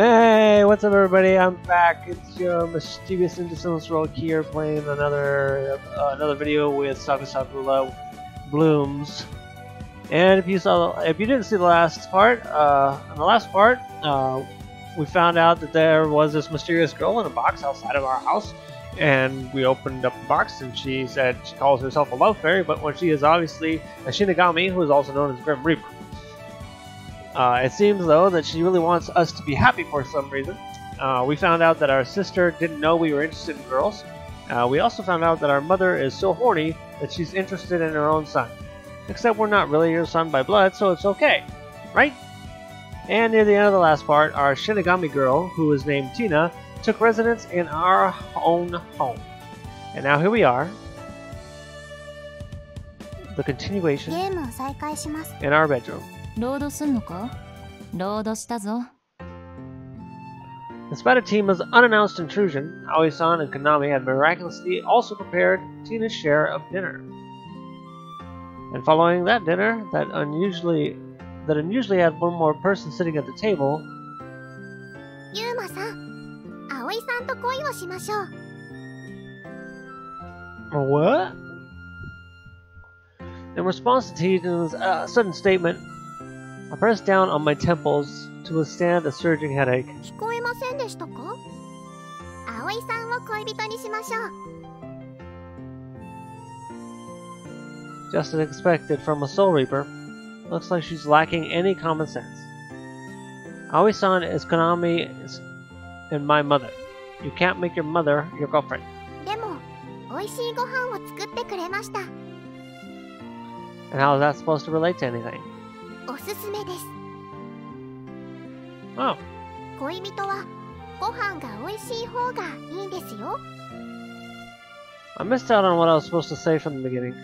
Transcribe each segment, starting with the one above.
Hey, what's up everybody? I'm back. It's your mischievous Indecisive Rogue here playing another video with Saku Blooms. And if you didn't see the last part, we found out that there was this mysterious girl in a box outside of our house, and we opened up the box and she said she calls herself a love fairy, but when she is obviously a Shinigami, who is also known as Grim Reaper. It seems, though, that she really wants us to be happy for some reason. We found out that our sister didn't know we were interested in girls. We also found out that our mother is so horny that she's interested in her own son. Except we're not really your son by blood, so it's okay. Right? And near the end of the last part, our Shinigami girl, who is named Tina, took residence in our own home. And now here we are. The continuation in our bedroom. Despite Atima's unannounced intrusion, Aoi-san and Konami had miraculously also prepared Tina's share of dinner. And following that dinner, that unusually had one more person sitting at the table, what? In response to Tina's sudden statement, I pressed down on my temples to withstand a surging headache. Just as expected from a Soul Reaper, looks like she's lacking any common sense. Aoi-san is Konami and my mother. You can't make your mother your girlfriend. And how is that supposed to relate to anything? Oh. I missed out on what I was supposed to say from the beginning.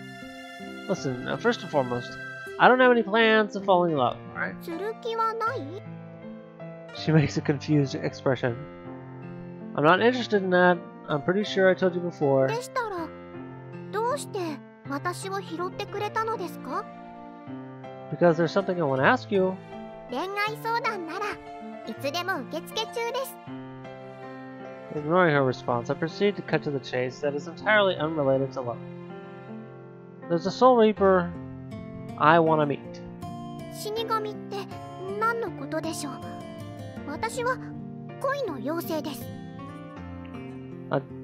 Listen, first and foremost, I don't have any plans of falling in love, alright? She makes a confused expression. I'm not interested in that. I'm pretty sure I told you before. Because there's something I want to ask you. Ignoring her response, I proceed to cut to the chase that is entirely unrelated to love. There's a Soul Reaper I want to meet.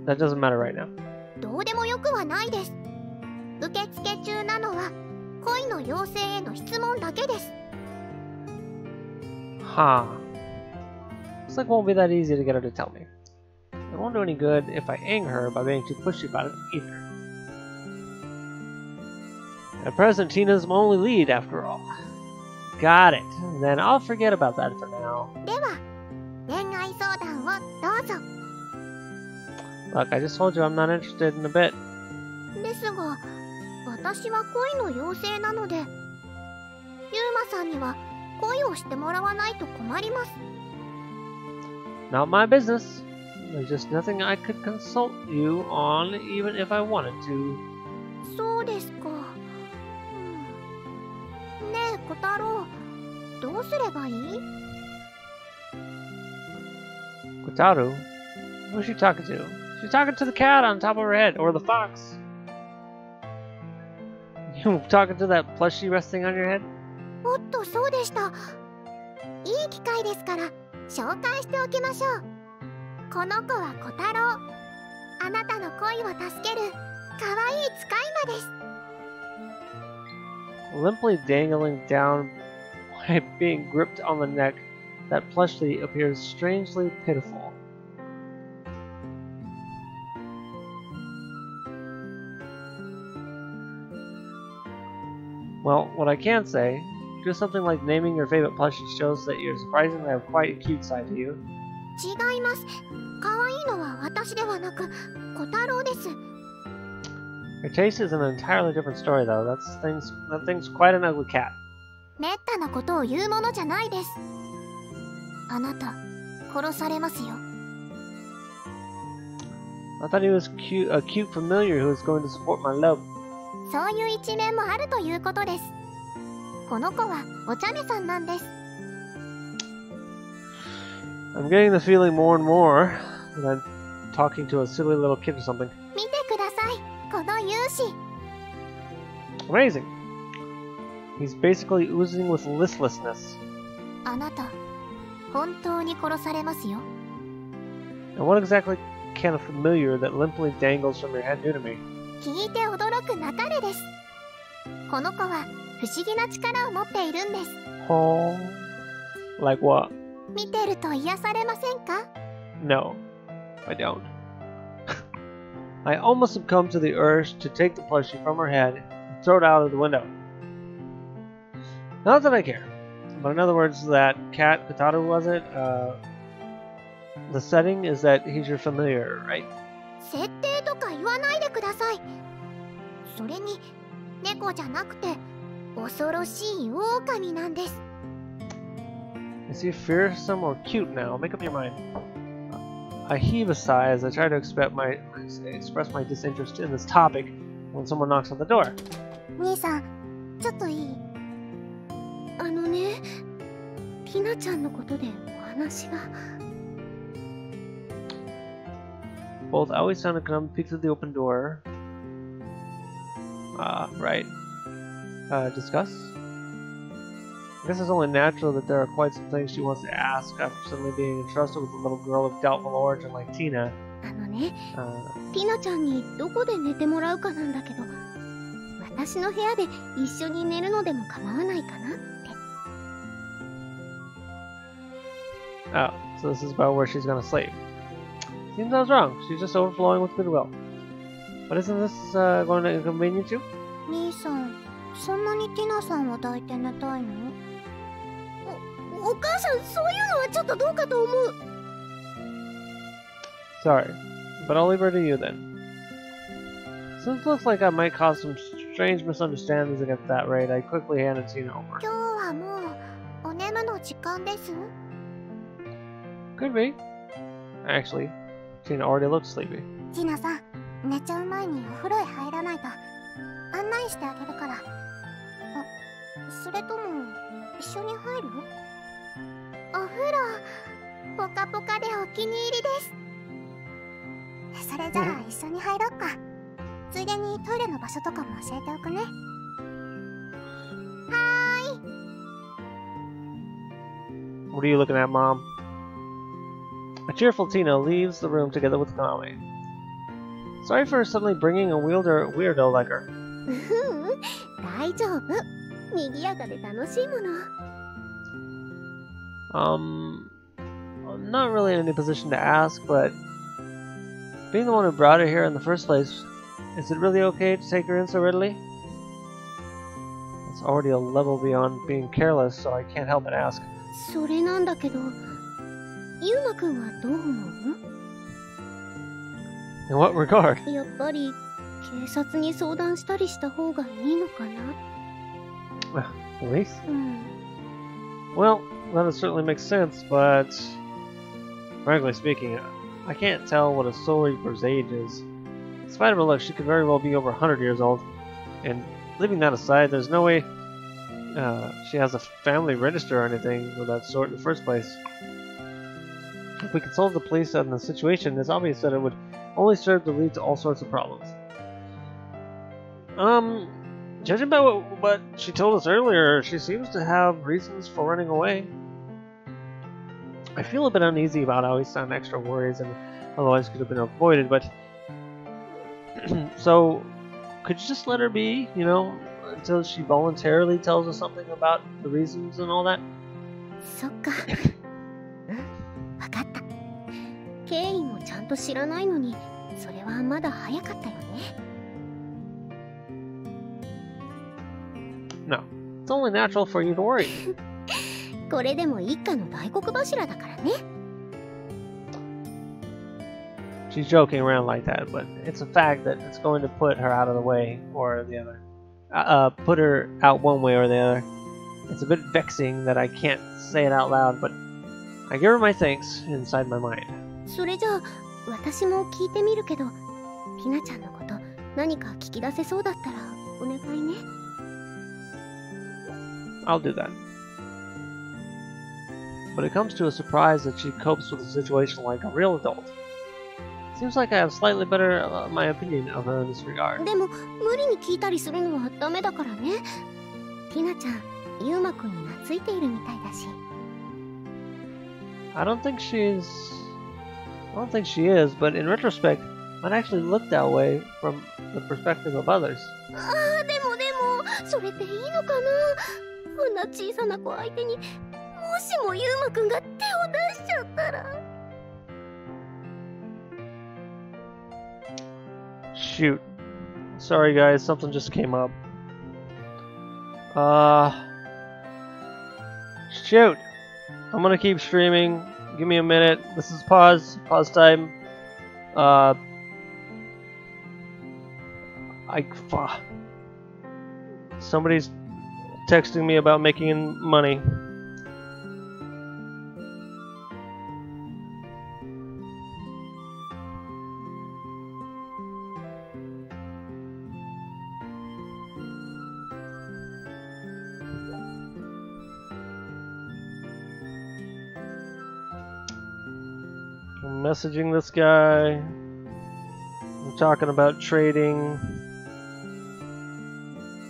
That doesn't matter right now. Huh. Looks like it won't be that easy to get her to tell me. It won't do any good if I anger her by being too pushy about it either. At present, Tina's my only lead after all. Got it. Then I'll forget about that for now. Look, I just told you I'm not interested in a bit. Not my business. There's just nothing I could consult you on, even if I wanted to. Kotaru? Who's she talking to? She's talking to the cat on top of her head, or the fox. You talking to that plushie resting on your head? Limply dangling down by being gripped on the neck, that plushie appears strangely pitiful. Well, what I can say, just something like naming your favorite plushie shows that you're surprisingly have quite a cute side to you. Her taste is an entirely different story, though. That thing's quite an ugly cat. I thought he was a cute familiar who was going to support my love. I'm getting the feeling more and more that I'm talking to a silly little kid or something. 見てください、この勇姿。 Amazing. He's basically oozing with listlessness. あなた、本当に殺されますよ。 And what exactly can a familiar that limply dangles from your head do to me? 聞いて驚くなかれです。この子は不思議な力を持っているんです。 Oh, like what? 見てると癒されませんか？ No, I don't. I almost succumbed to the urge to take the plushie from her head and throw it out of the window. Not that I care, but in other words, that cat Kataru was it? The setting is that he's your familiar, right? 設定とか言わないでください。それに猫じゃなくて恐ろしい狼なんです。 Is he fearsome or cute now? Make up your mind. I heave a sigh as I try to express my disinterest in this topic when someone knocks on the door. 兄さん、ちょっといい？あのね、ひなちゃんのことでお話が。 Both Aoi-san and Kanami peek through the open door. Right. Discuss? I guess it's only natural that there are quite some things she wants to ask after suddenly being entrusted with a little girl of doubtful origin like Tina. あのね、ティナちゃんにどこで寝てもらうかなんだけど、私の部屋で一緒に寝るのでも構わないかなって。 Oh, so this is about where she's gonna sleep. Seems I was wrong. She's just overflowing with goodwill. But isn't this going to inconvenience you? 兄さん、そんなにティナさんを抱いて寝たいの？お母さん、そういうのはちょっとどうかと思う。 Sorry, but I'll leave her to you then. Since it looks like I might cause some strange misunderstandings against that rate, I quickly handed Tina over. 今日はもうお眠の時間です。 Could be. Actually, Tina already looks sleepy. ティナさん、寝ちゃう前にお風呂へ入らないと案内してあげるから。それとも一緒に入る？お風呂ポカポカでお気に入りです。それじゃあ一緒に入ろっか。ついでにトイレの場所とかも教えておくね。はーい。 What are you looking at, Mom? A cheerful Tina leaves the room together with Kaname. Sorry for suddenly bringing a weirdo like her. 大丈夫。賑やかで楽しいもの。I'm not really in any position to ask, but being the one who brought her here in the first place, is it really okay to take her in so readily? It's already a level beyond being careless, so I can't help but ask. それなんだけど、ゆうまくんはどう思う？ In what regard? やっぱり警察に相談したりした方がいいのかな？ Police? うん。 Well, that would certainly make sense, but frankly speaking, I can't tell what a Soul Reaper's age is. In spite of her looks, she could very well be over 100 years old. And leaving that aside, there's no way she has a family register or anything of that sort in the first place. If we consult the police on the situation, it's obvious that it would only serve to lead to all sorts of problems. Judging by what she told us earlier, she seems to have reasons for running away. I feel a bit uneasy about Aoi-san extra worries and otherwise could have been avoided, but so could you just let her be, you know, until she voluntarily tells us something about the reasons and all that? そっか。わかった。経緯もちゃんと知らないのに、それはまだ早かったよね。No, it's only natural for you to worry. これでも一家の大黒柱だからね。She's joking around like that, but it's a fact that it's going to put her out of the way or the other. Put her out one way or the other. It's a bit vexing that I can't say it out loud, but I give her my thanks inside my mind. それじゃあ私も聞いてみるけど、ひなちゃんのこと何か聞き出せそうだったらお願いね。I'll do that. but it comes to a surprise that she copes with the situation like a real adult. Seems like I have slightly better my opinion of her in this regard. でも無理に聞いたりするのはダメだからね。ティナちゃん、ユウマくんに懐いているみたいだし。I don't think she is, but in retrospect, might actually look that way from the perspective of others. でもそれっていいのかな。こんな小さな子相手に、もしもユウマくんが手を出しちゃったら。Shoot. Sorry guys, something just came up. Shoot. I'm gonna keep streaming. Give me a minute. This is pause time. Somebody's texting me about making money. I'm messaging this guy. I'm talking about trading.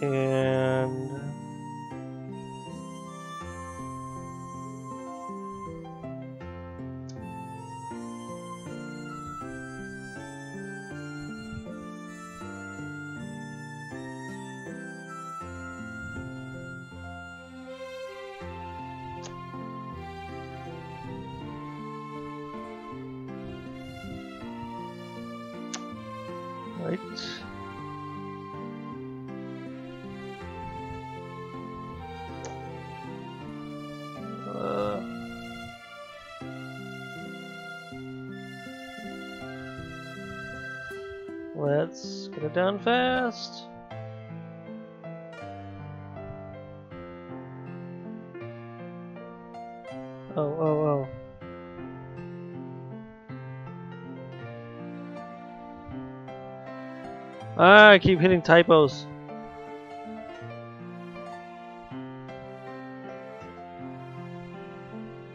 And right. Let's get it done fast. Oh. I keep hitting typos.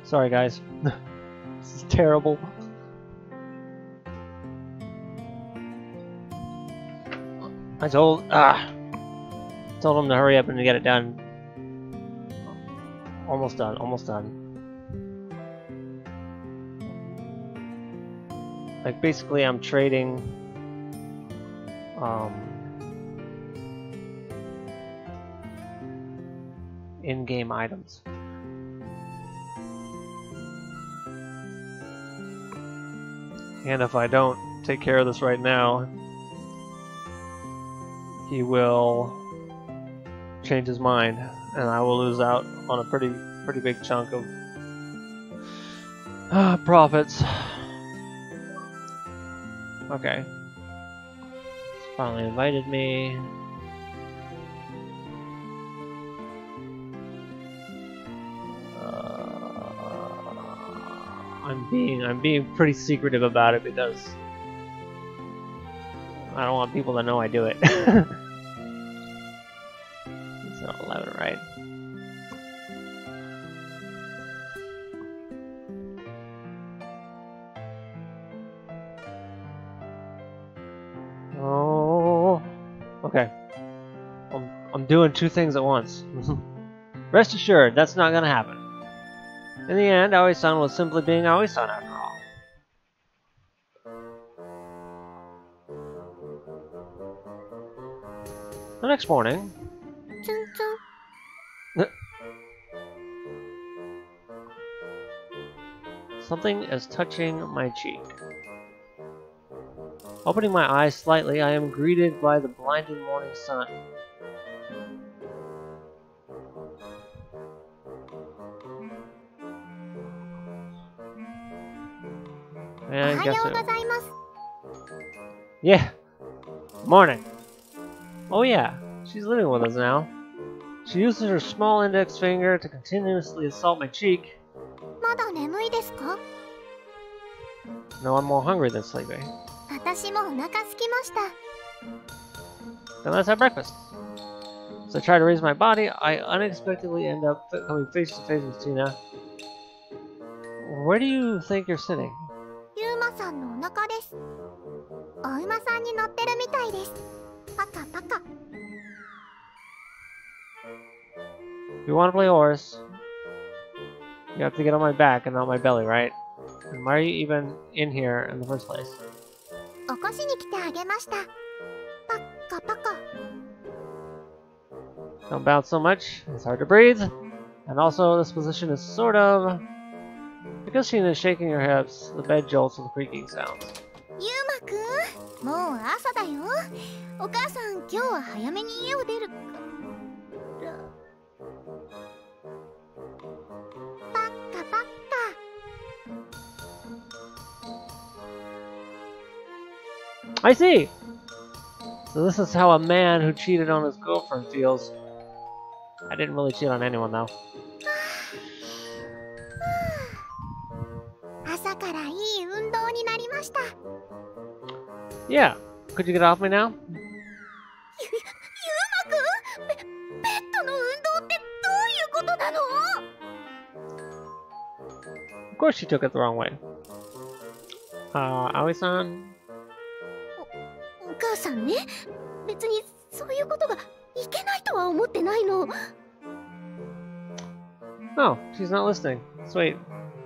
Sorry guys. This is terrible. I told him to hurry up and to get it done. Almost done. Like basically I'm trading in-game items. And if I don't take care of this right now, he will change his mind, and I will lose out on a pretty big chunk of profits. Okay. He's finally invited me. I'm being pretty secretive about it because I don't want people to know I do it. It's not 11, right? Oh, okay. I'm doing two things at once. Rest assured, that's not gonna happen. In the end, Aoi-san was simply being Aoi-san after all. The next morning... Something is touching my cheek. Opening my eyes slightly, I am greeted by the blinding morning sun. And guess who? Yeah. Morning. Oh yeah, she's living with us now. She uses her small index finger to continuously assault my cheek. No, I'm more hungry than sleepy. Then let's have breakfast. As I try to raise my body, I unexpectedly end up coming face to face with Tina. Where do you think you're sitting? ユウマさんのお腹です。お馬さんに乗ってるみたいです。パカパカ。If you want to play horse, you have to get on my back and not my belly, right? And why are you even in here in the first place? 起こしに来てあげました。パッカパカ。 Don't bounce so much, it's hard to breathe. And also, this position is sort of... Because Sheena is shaking her hips, the bed jolts with creaking sounds. ユウマくん、もう朝だよ。お母さん、今日は早めに家を出るから。パッカパッカ。 I see! So this is how a man who cheated on his girlfriend feels. I didn't really cheat on anyone, though. 朝からいい運動になりました。 Yeah, could you get off me now? ユウマくん、ペットの運動ってどういうことなの？ Of course she took it the wrong way. Aoi-san? お母さんね、別にそういうことがいけないとは思ってないの。 Oh, she's not listening. Sweet.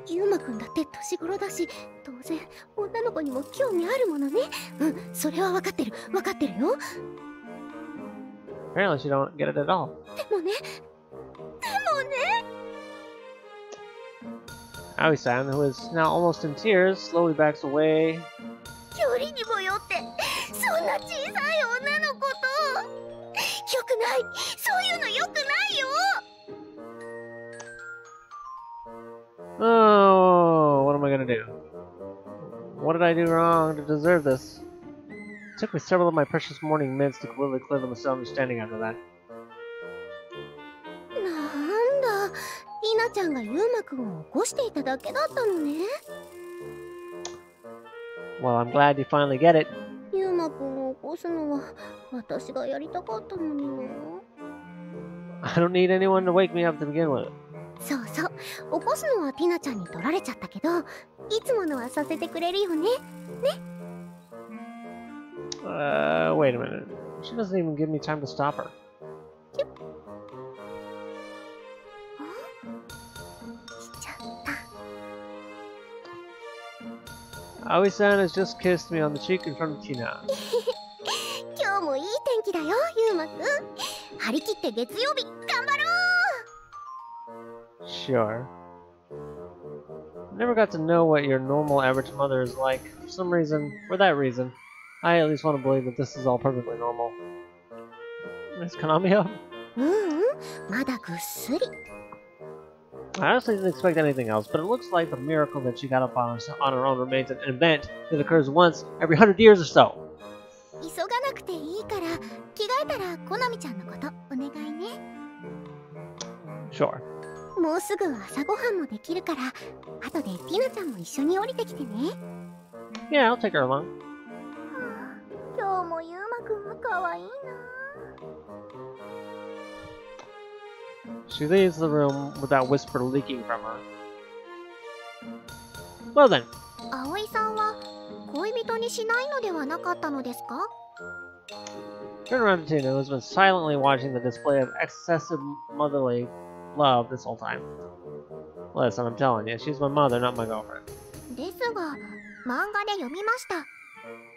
ユウマくんだって年頃だし、当然女の子にも興味あるものね。うん、それは分かってる、分かってるよ。 Apparently she don't get it at all. でもね。 Aoi-san, who is now almost in tears, slowly backs away. よりにもよってそんな小さい女の子と。よくない、そういうのよくないよ。 Oh, what am I gonna do? What did I do wrong to deserve this? It took me several of my precious morning mints to completely clear the misunderstanding after that. なんだ、ティナちゃんがユウマくんを起こしていただけだったのね。 Well, I'm glad you finally get it. ユウマくんを起こすのは私がやりたかったのにな。 I don't need anyone to wake me up to begin with. そうそう、起こすのはティナちゃんに取られちゃったけど、いつものはさせてくれるよね。 Wait a minute. She doesn't even give me time to stop her. しちゃった。 Aoi-san has just kissed me on the cheek in front of Tina. 今日もいい天気だよ、ユウマくん。張り切って月曜日頑張ろう。 Sure. I never got to know what your normal average mother is like. For some reason, for that reason, I at least want to believe that this is all perfectly normal. Is Konami up? まだぐっすり。 I honestly didn't expect anything else, but it looks like the miracle that she got up on her own remains an event that occurs once every 100 years or so. 急がなくていいから着替えたらコナミちゃんのことお願いね。 Sure. もうすぐ朝ごはんもできるから後でティナちゃんも一緒に降りてきてね。 Yeah, I'll take her along. 今日もユウマくんは可愛いな。 She leaves the room with that whisper leaking from her. Well then. 葵さんは恋人にしないのではなかったのですか？ Turn around to Tina, who's been silently watching the display of excessive motherly love this whole time. Listen, I'm telling you, she's my mother, not my girlfriend. ですが漫画で読みました。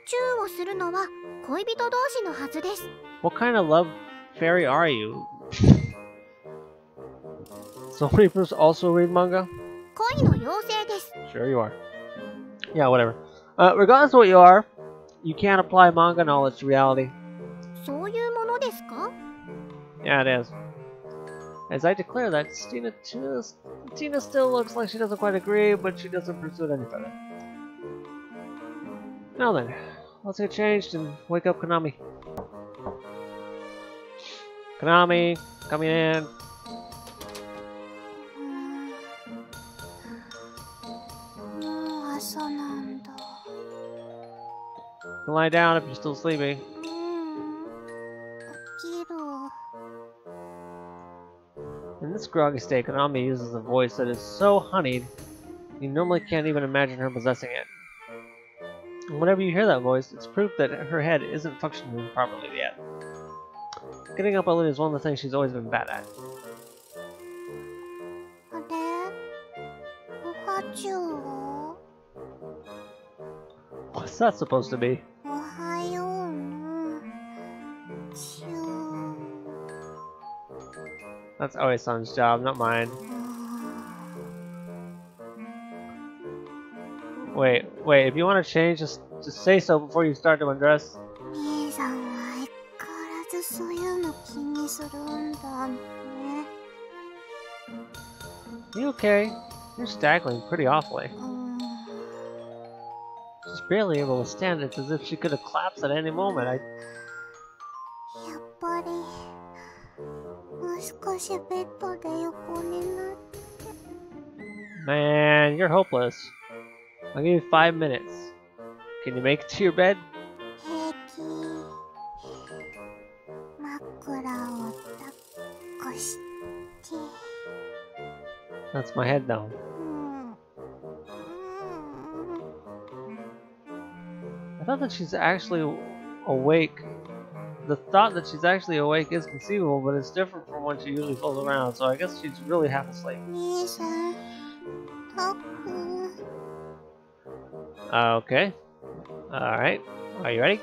チューをするのは恋人同士のはずです。 What kind of love fairy are you? So many people also read manga? 恋の妖精です。 Sure you are. Yeah, whatever. Regardless of what you are, you can't apply manga knowledge to reality. そういうものですか？ Yeah, it is. As I declare that, Tina still looks like she doesn't quite agree, but she doesn't pursue it any further. Now then, let's get changed and wake up Konami. Konami, coming in. もう朝なんだ。 You can lie down if you're still sleepy. 起きる。 In this groggy state, Konami uses a voice that is so honeyed, you You normally can't even imagine her possessing it. And whenever you hear that voice, it's proof that her head isn't functioning properly yet. Getting up early is one of the things she's always been bad at. あれおはちゅうは What's that supposed to be? おはようのちゅう That's Aoi-san's job, not mine. Wait, if you want to change, just say so before you start to undress. 兄さんは相変わらずそういうの気にするんだね You okay? You're staggering pretty awfully. She's barely able to stand. It's as if she could have collapsed at any moment. やっぱりもう少しベッドで横になって Man, you're hopeless. I'll give you 5 minutes. Can you make it to your bed? 平気枕を抱っこして That's my head down. I thought that she's actually awake. The thought that she's actually awake is conceivable, but it's different from when she usually falls around, so I guess she's really half asleep. 兄さんタク Okay. Alright. Are you ready?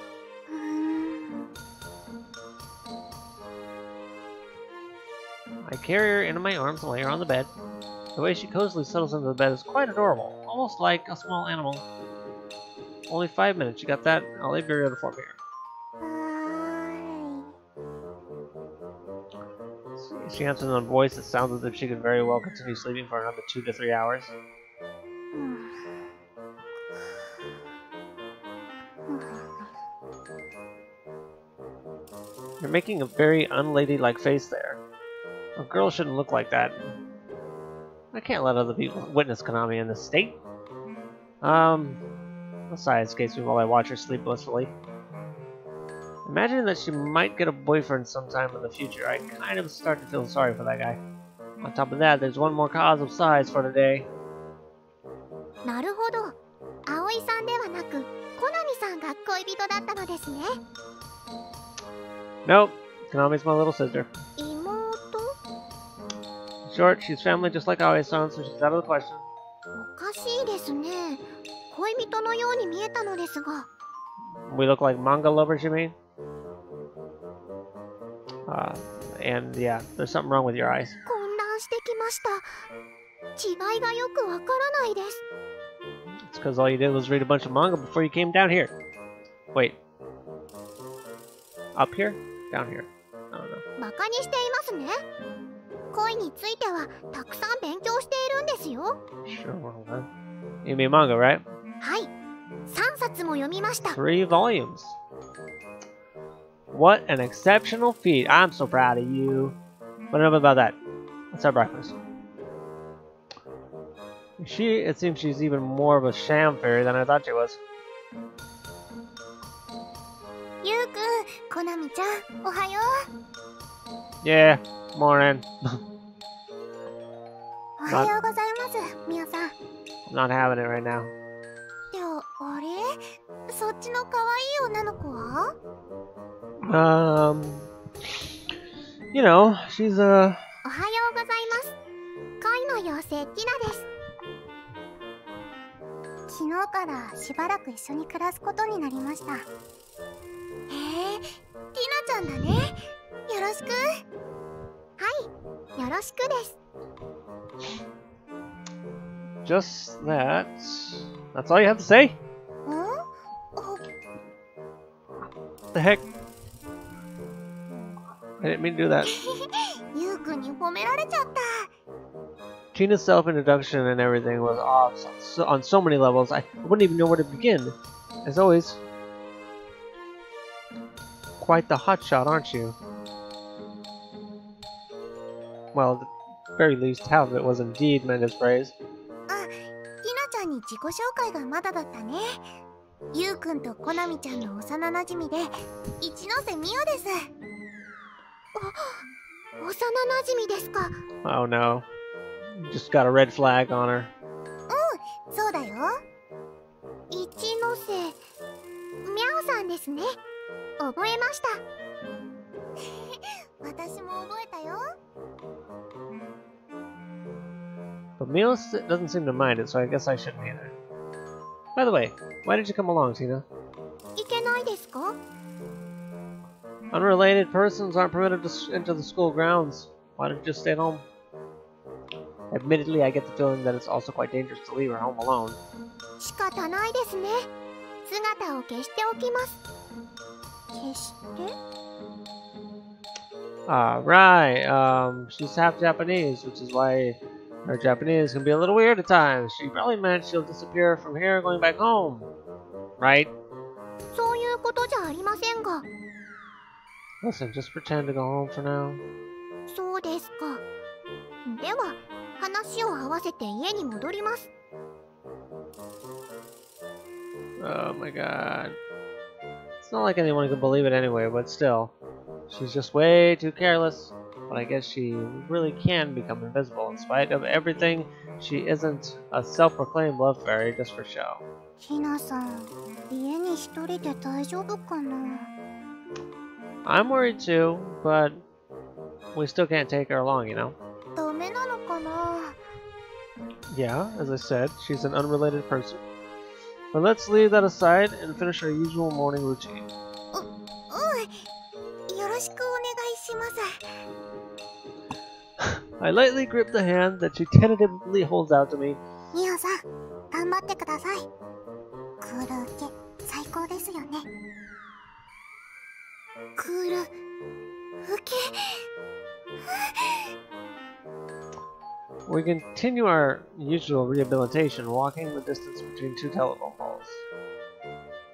I carry her into my arms and lay her on the bed. The way she cozily settles into the bed is quite adorable, almost like a small animal. Only 5 minutes, you got that? I'll leave your uniform here. She answers in a voice that sounds as if she could very well continue sleeping for another 2 to 3 hours. You're making a very unladylike face there. A girl shouldn't look like that. I can't let other people witness Konami in this state. A sigh escapes me while I watch her sleep blissfully. Imagining that she might get a boyfriend sometime in the future, I kind of start to feel sorry for that guy. On top of that, there's one more cause of sighs for today. なるほど葵さんではなくコナミさんが恋人だったのですね Nope, Konami's my little sister. 妹 In short, she's family just like Aoi-san, so she's out of the question. おかしいですね恋人のように見えたのですが We look like manga lovers, you mean? And yeah, there's something wrong with your eyes. 混乱してきました違いがよくわからないです It's because all you did was read a bunch of manga before you came down here. Wait. Up here? Down here? I don't know. バカにしていますね恋についてはたくさん勉強しているんですよ Sure, well then. You mean manga, right? はい3冊も読みました 3 volumes. What an exceptional feat. I'm so proud of you. But enough about that. Let's have breakfast. It seems she's even more of a sham fairy than I thought she was. ゆうくんコナミちゃんおはよ Yeah, morning. うおはようございますみやさん I'm not having it right now. ではあれそっちの可愛い女の子は You know, she's おはようございます恋の妖精ティナです昨日からしばらく一緒に暮らすことになりましたへえティナちゃんだねよろしくはいよろしくです just that. That's all you have to say? ん What the heck? I didn't mean to do that. ゆうくんに褒められちゃった Tina's self-introduction and everything was off on so many levels, I wouldn't even know where to begin. As always, quite the hotshot, aren't you? Well, at the very least, half of it was indeed meant as praise. あ、ティナちゃんに自己紹介がまだだったねゆうくんとコナミちゃんの幼なじみで一ノ瀬美代です幼なじみですか Oh no. You just got a red flag on her. うんですね。覚えました。私も覚えたよ。But Mio doesn't seem to mind it, so I guess I shouldn't either. By the way, why did you come along, Tina? いけないですか? Unrelated persons aren't permitted to enter the school grounds. Why don't you just stay at home? Admittedly, I get the feeling that it's also quite dangerous to leave her home alone. 仕方ないですね。姿を消しておきます。消して? Right. She's half Japanese, which is why her Japanese can be a little weird at times. She probably meant she'll disappear from here going back home. Right? そういうことじゃありませんが。Listen, just pretend to go home for now. そうですか。では、話を合わせて家に戻ります。Oh my god. It's not like anyone can believe it anyway, but still. She's just way too careless. But I guess she really can become invisible. In spite of everything, she isn't a self-proclaimed love fairy just for show. ひなさん、家に一人で大丈夫かな? I'm worried too, but we still can't take her along, you know? ダメなのかな? Yeah, as I said, she's an unrelated person. But let's leave that aside and finish our usual morning routine. よろしくお願いします。 I lightly grip the hand that she tentatively holds out to me. ミオさん、頑張ってください。クール受け、最高ですよね。クール受け。We continue our usual rehabilitation, walking the distance between two telephone poles.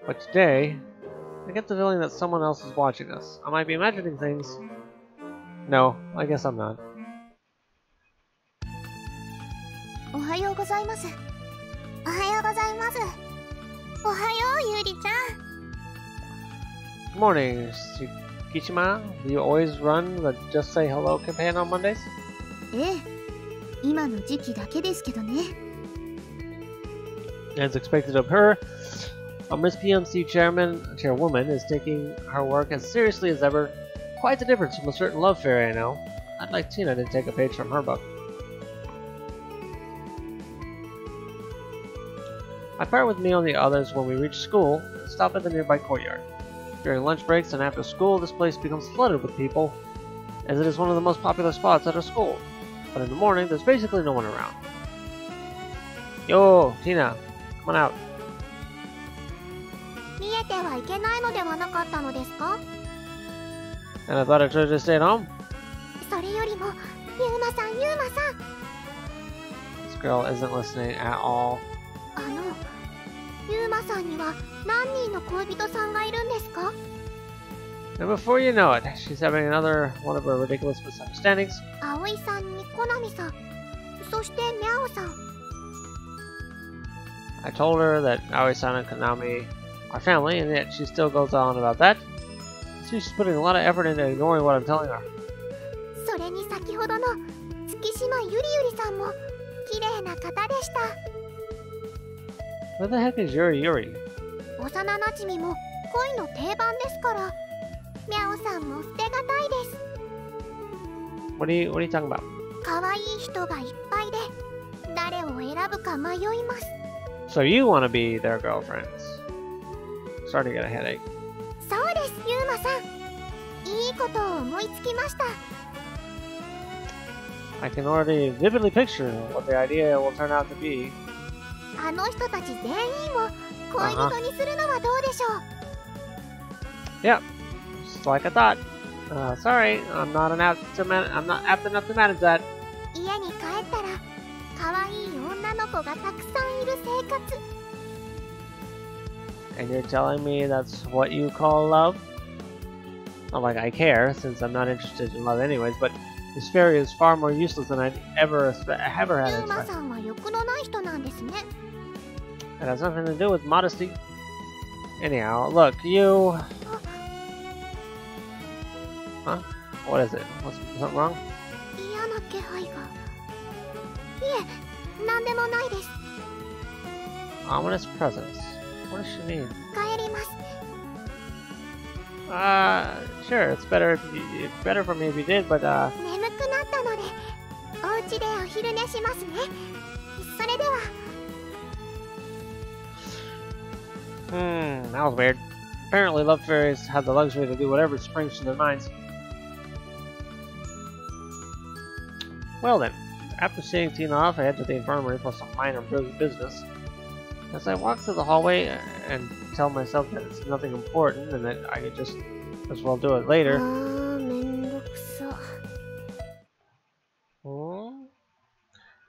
But today, I get the feeling that someone else is watching us. I might be imagining things. No, I guess I'm not. おはようございます。おはようございます。おはよう、ゆりちゃん。Good morning, Kishima. Do you always run the Just Say Hello campaign on Mondays? ええ、今の時期だけですけどね。As expected of her, Miss PMC chairwoman is taking her work as seriously as ever. Quite the difference from a certain love fairy I know. I'd like Tina to take a page from her book. I part with Mio and the others when we reach school and stop at the nearby courtyard. During lunch breaks and after school, this place becomes flooded with people, as it is one of the most popular spots at our school. But in the morning, there's basically no one around. Yo, Tina, come on out. 見えてはいけないのではなかったのですか? And I thought I should have just stayed home. それよりも、ユウマさん、ユウマさん。 This girl isn't listening at all. ユウマさんには何人の恋人さんがいるんですか? And before you know it, she's having another one of her ridiculous misunderstandings. 葵さんにコナミさん、そしてミャオさん。 I told her that Aoi-san and Konami are family, and yet she still goes on about that. She's putting a lot of effort into ignoring what I'm telling her. それに先ほどの月島ゆりゆりさんも綺麗な方でした。 Who the heck is Yuri Yuri? 幼馴染も恋の定番ですから、ミャオさんも捨てがたいです。 What are you talking about? 可愛い人がいっぱいで、誰を選ぶか迷います。 So you want to be their girlfriends? Starting to get a headache. そうです、ユウマさん。いいことを思いつきました。 I can already vividly picture what the idea will turn out to be. あの人たち全員を恋人にするのはどうでしょう? Yep, just like I thought. Sorry, I'm not apt enough to manage that. 家に帰ったら可愛い女の子がたくさんいる生活。 And you're telling me that's what you call love? Not like I care, since I'm not interested in love anyways, but this fairy is far more useless than I'd ever had ユウマ expected. さんは欲のない人なんですね。 It has nothing to do with modesty. Anyhow, look, you... Huh? What is it? Was something wrong? 嫌な気配が。いえ、なんでもないです。 Ominous presence. What does she mean? 帰ります。Sure, it's better for me if you did, but 眠くなったのでお家でお昼寝しますね。それでは。that was weird. Apparently, love fairies have the luxury to do whatever springs to their minds. Well then, after seeing Tina off, I head to the infirmary for some minor business. As I walk through the hallway and tell myself that it's nothing important and that I could just as well do it later.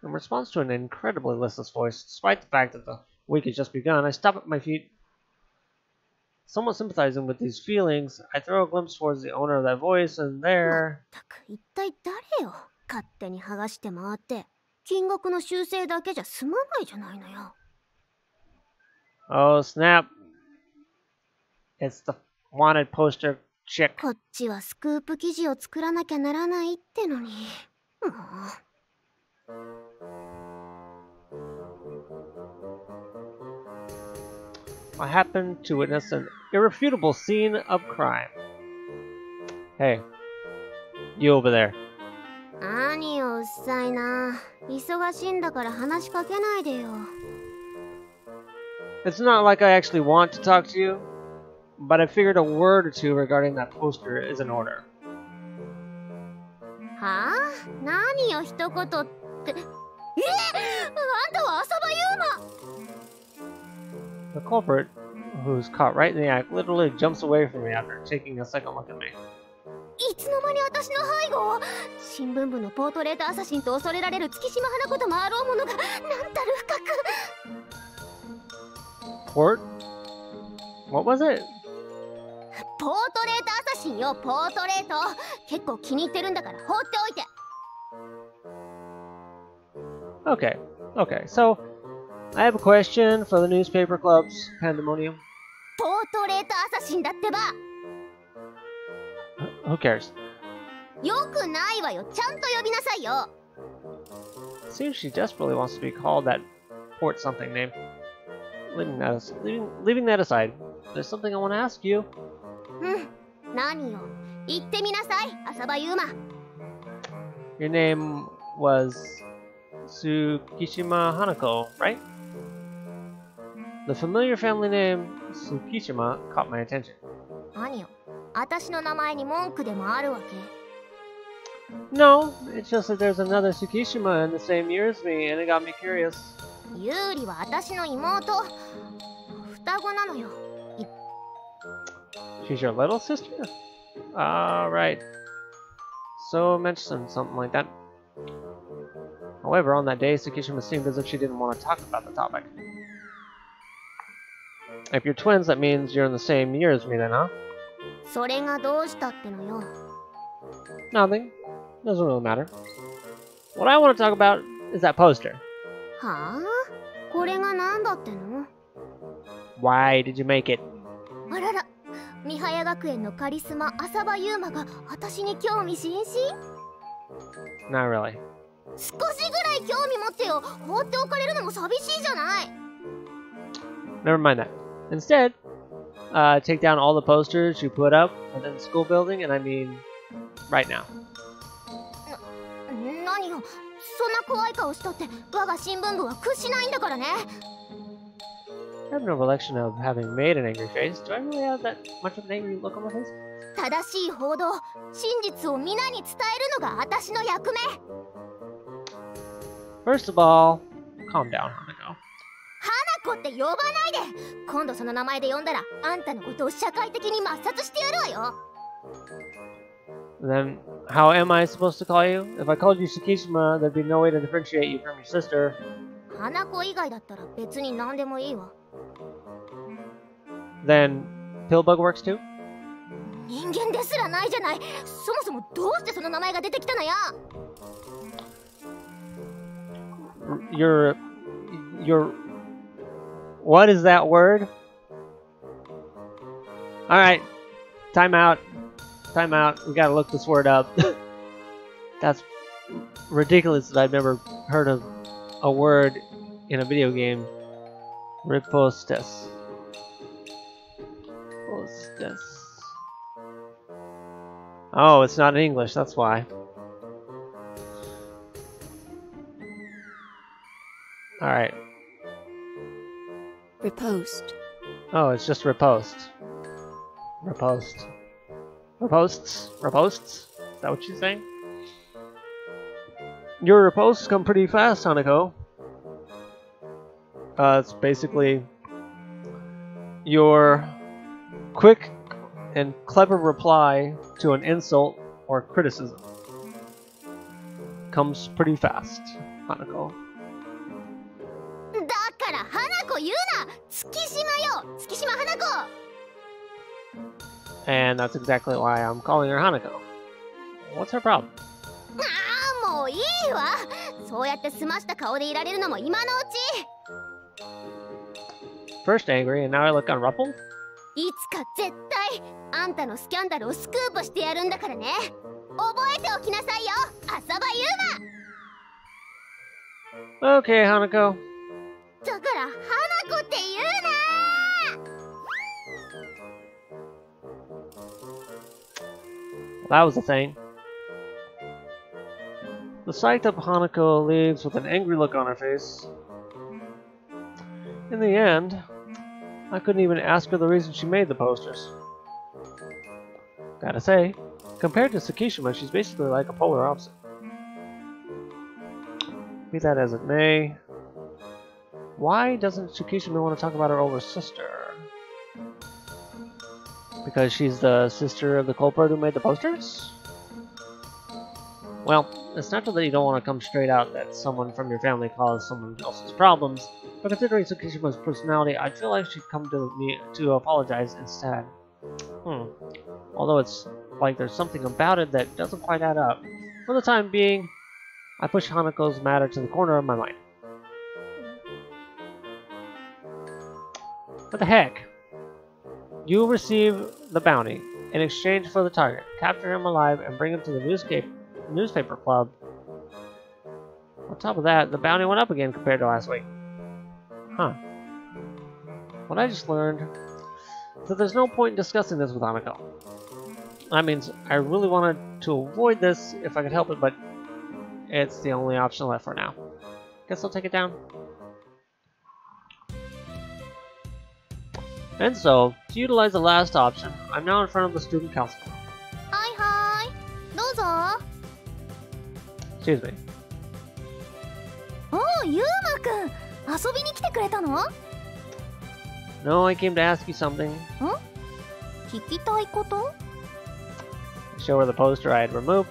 In response to an incredibly listless voice, despite the fact that the week has just begun, I stop at my feet. Somewhat sympathizing with these feelings, I throw a glimpse towards the owner of that voice, and there... Oh snap! It's the wanted poster chick. I happened to witness an irrefutable scene of crime. Hey, you over there. It's not like I actually want to talk to you, but I figured a word or two regarding that poster is in order. The culprit, who's caught right in the act, literally jumps away from me after taking a second look at me. Port? What was it? Okay, so I have a question for the newspaper club's pandemonium. Who cares? Seems she desperately wants to be called that port something name. Leaving that aside, there's something I want to ask you. Your name was Tsukishima Hanako, right? The familiar family name Tsukishima caught my attention. No, it's just that there's another Tsukishima in the same year as me, and it got me curious. She's your little sister? Right. So mentioned something like that. However, on that day, Tsukishima seemed as if she didn't want to talk about the topic. If you're twins, that means you're in the same year as me then, huh? Nothing. Doesn't really matter. What I want to talk about is that poster. Why did you make it? Not really. Never mind that. Instead, take down all the posters you put up within the school building, and I mean right now. I have no recollection of having made an angry face. Do I really have that much of an angry look on my face? First of all, calm down, Hanako. Then, how am I supposed to call you? If I called you Tsukishima, there'd be no way to differentiate you from your sister. Then, Pillbug works too? You're... What is that word? Alright. Time out. Time out. We gotta look this word up. That's ridiculous that I've never heard of a word in a video game. Ripostes. Oh, it's not in English, that's why. Alright. Repost. Oh, it's just repost. Repost. Reposts? Reposts? Is that what you're saying? Your reposts come pretty fast, Hanako. It's basically your quick and clever reply to an insult or criticism. Comes pretty fast, Hanako. だから花子言うな、月島よ、月島花子。 And that's exactly why I'm calling her Hanako. What's her problem? ああ、もういいわ。そうやって済ました顔でいられるのも今のうち。 First angry, and now I look unruffled? いつか絶対あんたのスキャンダルをスクープしてやるんだからね。覚えておきなさいよ、浅場優馬。 Okay, Hanako. だから花子って言うな。 That was the thing. The sight of Hanako leaves with an angry look on her face. In the end, I couldn't even ask her the reason she made the posters. Gotta say, compared to Sakishima, she's basically like a polar opposite. Be that as it may, why doesn't Sakishima want to talk about her older sister? Because she's the sister of the culprit who made the posters? Well, it's not that you don't want to come straight out that someone from your family caused someone else's problems, but considering Sakishima's personality, I feel like she'd come to me to apologize instead. Although it's like there's something about it that doesn't quite add up. For the time being, I push Hanako's matter to the corner of my mind. What the heck? You receive the bounty in exchange for the target. Capture him alive and bring him to the newspaper club. On top of that, the bounty went up again compared to last week. Huh. What I just learned is that there's no point in discussing this with Hanako. That means I really wanted to avoid this if I could help it, but it's the only option left for now. Guess I'll take it down. And so, to utilize the last option, I'm now in front of the student council. はいはい、どうぞ。 Excuse me. おお、ゆうまくん、遊びに来てくれたの？ No, I came to ask you something. 聞きたいこと？ Show her the poster I had removed.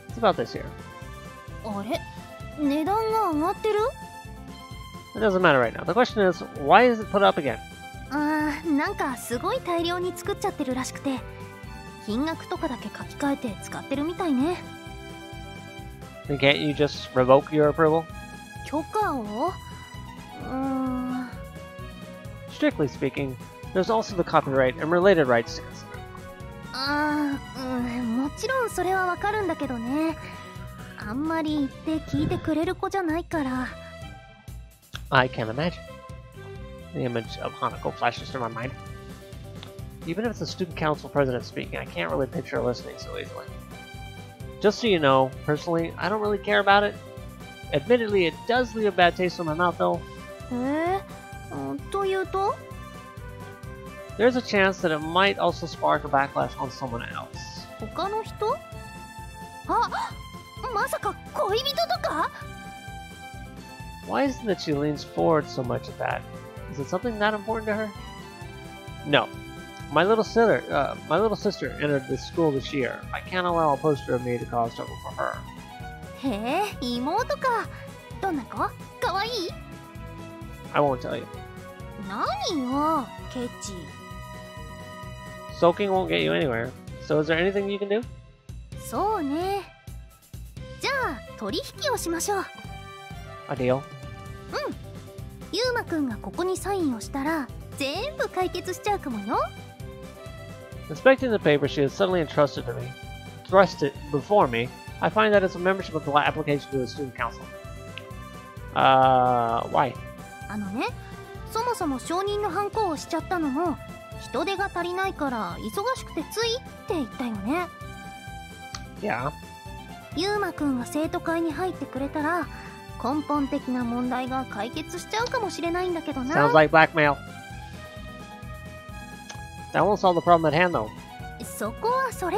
It's about this here. あれ、値段が上がってる？ It doesn't matter right now. The question is, why is it put up again? あー、なんかすごい大量に作っちゃってるらしくて、金額とかだけ書き換えて使ってるみたいね。 Then can't you just revoke your approval? 許可をStrictly speaking, there's also the copyright and related rights to consider. もちろんそれはわかるんだけどね。あんまり言って聞いてくれる子じゃないから。 I can't imagine. The image of Hanako flashes through my mind. Even if it's the student council president speaking, I can't really picture her listening so easily. Just so you know, personally, I don't really care about it. Admittedly, it does leave a bad taste in my mouth though. というと？ There's a chance that it might also spark a backlash on someone else. 他の人？あ、まさか恋人とか？ Why is it that she leans forward so much at that? Is it something that important to her? No. My little sister entered this school this year. I can't allow a poster of me to cause trouble for her. へえ、妹か。どんな子？かわいい？ I won't tell you. 何よ、ケチ。 Sulking won't get you anywhere. So is there anything you can do? そうね。じゃあ、取引をしましょう。 A deal? ゆうまくんがここにサインをしたら全部解決しちゃうかもよ。 Inspecting the paper she has suddenly entrusted to me, thrust it before me, I find that it's a membership of the application to the student council. Why? あのね、そもそも承認のハンコをしちゃったのも人手が足りないから忙しくてついって言ったよね。Yeah. ユウマくんが生徒会に入ってくれたら根本的な問題が解決しちゃうかもしれないんだけどな。 Sounds like blackmail. That won't solve the problem at hand, though. そこはそれ。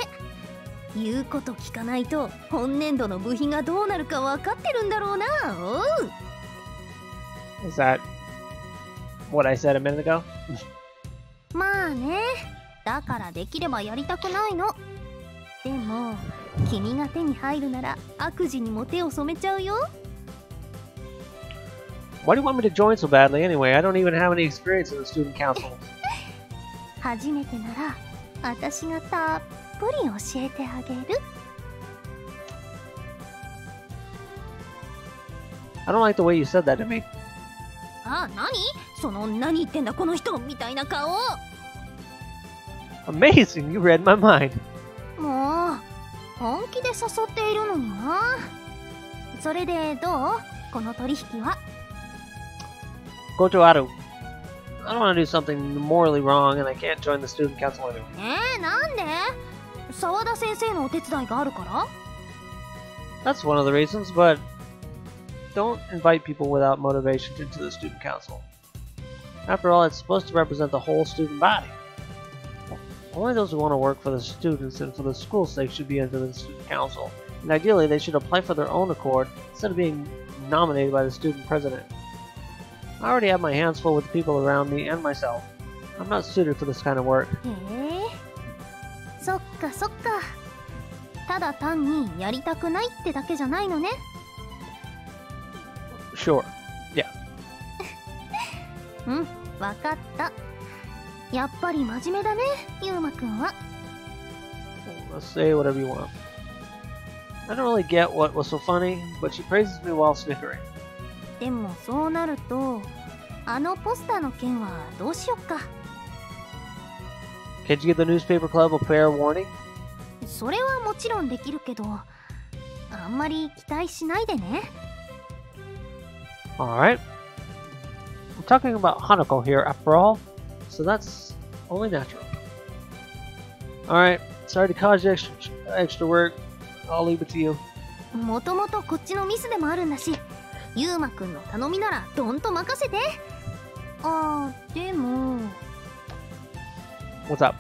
言うこと聞かないと本年度の部費がどうなるか分かってるんだろうな。おう。 Is that what I said a minute ago? まあね、だからできればやりたくないの。でも君が手に入るなら悪事にも手を染めちゃうよ。 Why do you want me to join so badly anyway? I don't even have any experience in the student council. 初めてなら私がたっぷり教えてあげる。 I don't like the way you said that to me. あ、何？その何言ってんだこの人みたいな顔。 Amazing, you read my mind. もう本気で誘っているのにな。それでどう？この取引は。 Go to Aru. I don't want to do something morally wrong and I can't join the student council anyway. なんで？沢田先生のお手伝いがあるから？ That's one of the reasons, but don't invite people without motivation into the student council. After all, it's supposed to represent the whole student body. Only those who want to work for the students and for the school's sake should be into the student council, and ideally they should apply for their own accord instead of being nominated by the student president. I already have my hands full with the people around me and myself. I'm not suited for this kind of work. へえ、そっかそっか。ただ単にやりたくないってだけじゃないのね。 Sure. Yeah. うん、わかった。やっぱり真面目だね、ユウマくんは。 Let's say whatever you want. I don't really get what was so funny, but she praises me while snickering. でもそうなると、あのポスターの件はどうしよっか。 Can't you give the newspaper club a fair warning? それはもちろんできるけど、あんまり期待しないでね。 Alright. I'm talking about Hanako here after all, so that's only natural. Alright, sorry to cause you extra work. I'll leave it to you. もともとこっちのミスでもあるんだし、ユウマくんの頼みならどんと任せて。あー、でも What's up?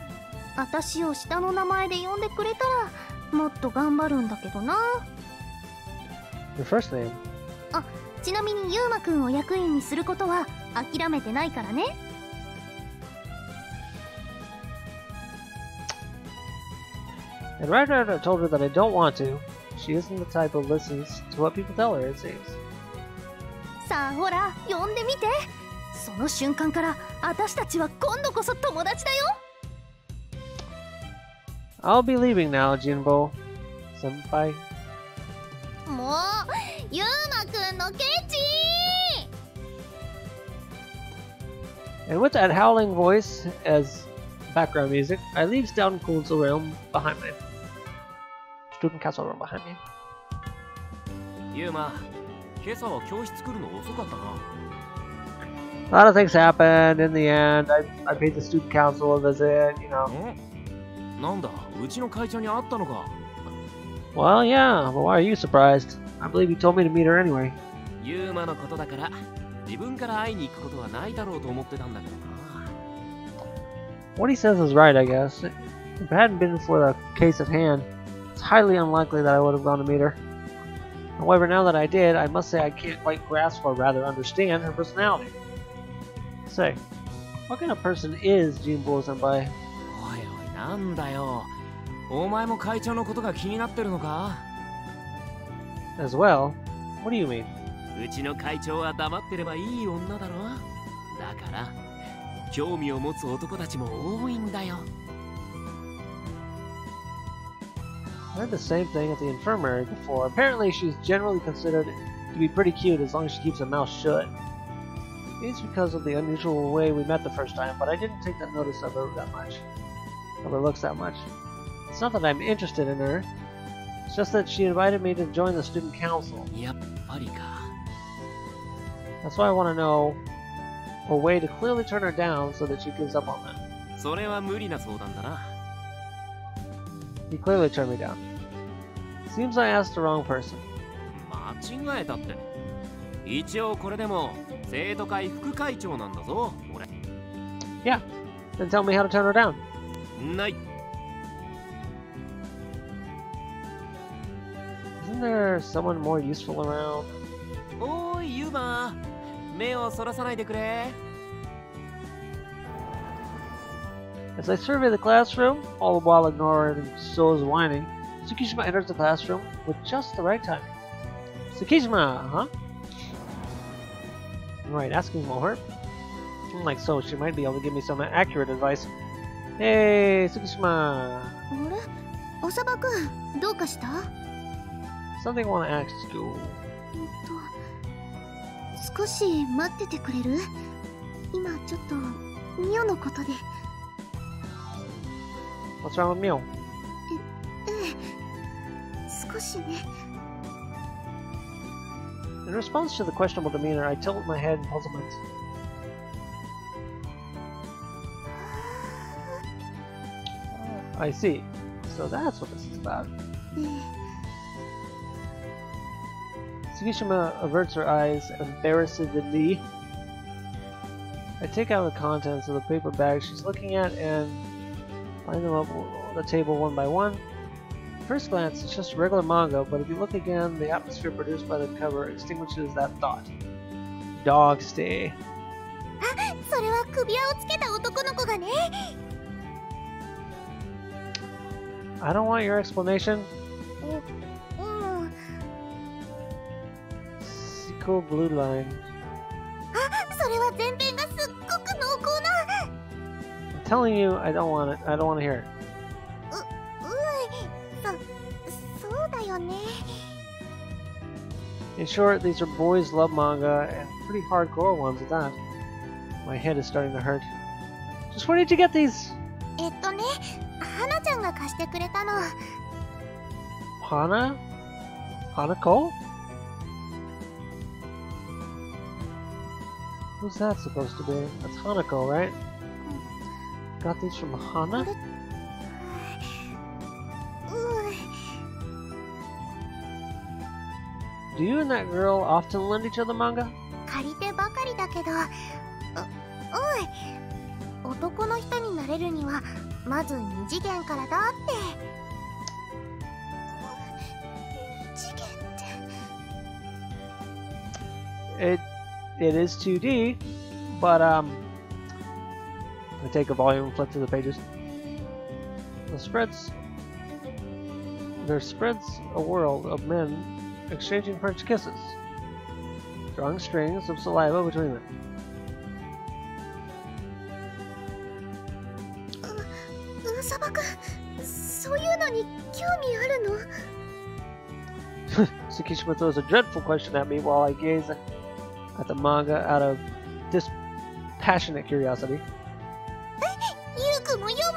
私を下の名前で呼んでくれたらもっと頑張るんだけどな。 Your first name? あ、ちなみにユウマくんを役員にすることは諦めてないからね。 And right after I told her that I don't want to, she isn't the type who listens to what people tell her, it seems. さあほら呼んでみて。その瞬間から私たちは今度こそ友達だよ。 I'll be leaving now, Jinbo. Senpai. もうユウマくんのケチ。 And with that howling voice as background music, I leave Student Council Realm behind me. Student Council Realm behind me. ユウマ、今朝は教室来るの遅かったな。 A lot of things happened in the end. I paid the student council a visit, you know. なんだ、うちの会長に会ったのか。 Well, yeah, but why are you surprised? I believe you told me to meet her anyway. ユウマのことだから、自分から会いに行くことはないだろうと思ってたんだけどな。 What he says is right, I guess. If it hadn't been for the case at hand, it's highly unlikely that I would have gone to meet her. However, now that I did, I must say I can't quite grasp or rather understand her personality. Say, what kind of person is Jinbo Senpai? おいおい、なんだよ。お前も会長のことが気になってるのか？ As well? What do you mean? うちの会長は黙ってればいい女だろ。だから、興味を持つ男たちも多いんだよ。 I heard the same thing at the infirmary before. Apparently, she's generally considered to be pretty cute as long as she keeps her mouth shut. Maybe it's because of the unusual way we met the first time, but I didn't take that notice of her that much. Of her looks that much. It's not that I'm interested in her. It's just that she invited me to join the student council. やっぱりか。 That's why I want to know a way to clearly turn her down so that she gives up on that. それは無理な相談だな。 He clearly turned me down. Seems I asked the wrong person. 間違えたって。一応これでも生徒会副会長なんだぞ、俺。Yeah, then tell me how to turn her down. ない。Isn't there someone more useful around? おーい、ユーマ。目をそらさないでくれ。As I survey the classroom, all the while ignoring So's whining, Tsukishima enters the classroom with just the right timing. Tsukishima, huh? Right, asking won't hurt. Unlike So, she might be able to give me some accurate advice. Hey, Tsukishima! あれ浅葉くん、どうかした？ Something I want to ask you. 少し待っててくれる？今ちょっとミオのことで。What's wrong with Mio? 少しね。In response to the questionable demeanor, I tilt my head in puzzlement. I see. So that's what this is about. Tsukishima averts her eyes embarrassedly. I take out the contents of the paper bag she's looking at and line them up on the table one by one. At first glance, it's just regular manga, but if you look again, the atmosphere produced by the cover extinguishes that thought. Dog stay. それは首輪をつけた男の子がね。I don't want your explanation. Saku blue line. それは前編がすっごく濃厚な。I'm telling you, I don't want it. I don't want to hear it. そうだよね。In short, these are boys' love manga, and pretty hardcore ones at that. My head is starting to hurt. Just where did you get these? 花ちゃんが貸してくれたの。Hana? Hanako? Who's that supposed to be? That's Hanako, right? Got these from Hana? Do you and that girl often lend each other manga? 借りてばかりだけど、男の人になれるにはまず二次元からだって。二次元って。It is 2D, but I take a volume and flip through the pages. There spreads a world of men exchanging French kisses, drawing strings of saliva between them. 浅葉くん、そういうのに興味あるの？ Tsukishima throws a dreadful question at me while I gaze at the manga out of dispassionate curiosity. ゆうくんも読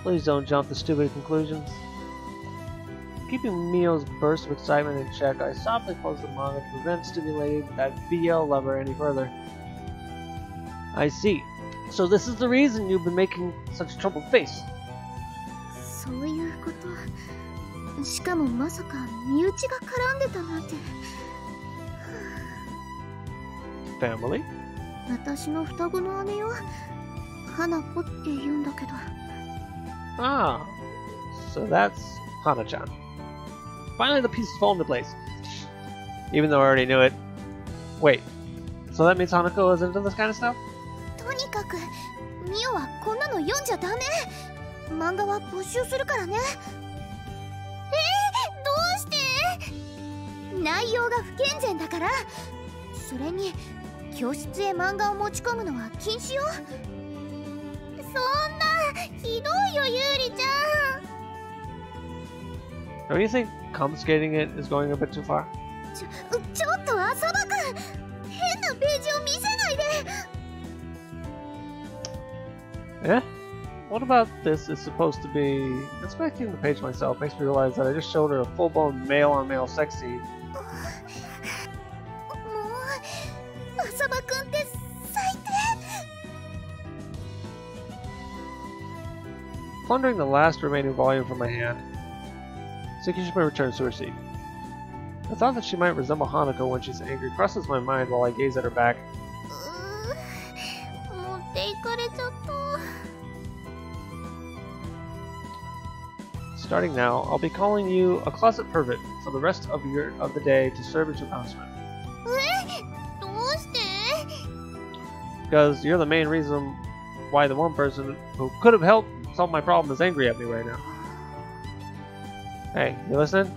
む？ Please don't jump to stupid conclusions. Keeping Mio's burst of excitement in check, I softly closed the manga to prevent stimulating that BL lover any further. I see. So this is the reason you've been making such a troubled face. そういうこと。しかもまさか身内が絡んでたなんて。Family? 私の双子の姉よ。花子って言うんだけど。Ah, so that's Hana-chan. Finally, the pieces fall into place. Even though I already knew it. Wait, so that means Hanako is into this kind of stuff? とにかく、ミオはこんなの読んじゃダメ。漫画は没収するからね。どうして？内容が不健全だから。それに、教室へ漫画を持ち込むのは禁止よ。そんな、ひどいよ、ゆうりちゃん。Don't you think confiscating it is going a bit too far? ちょっと浅葉くん、変なページを見せないで。Eh? What about this is supposed to be... Inspecting the page myself makes me realize that I just showed her a full-blown male-on-male sex scene. もう、浅葉くんって最低。Plundering the last remaining volume from my hand, Sakishima returns to her seat. The thought that she might resemble Hanako when she's angry crosses my mind while I gaze at her back. 持っていかれちゃった。 Starting now, I'll be calling you a closet pervert for the rest of the day to serve as your punishment. どうして？ Because you're the main reason why the one person who could have helped solve my problem is angry at me right now. Hey, you listening?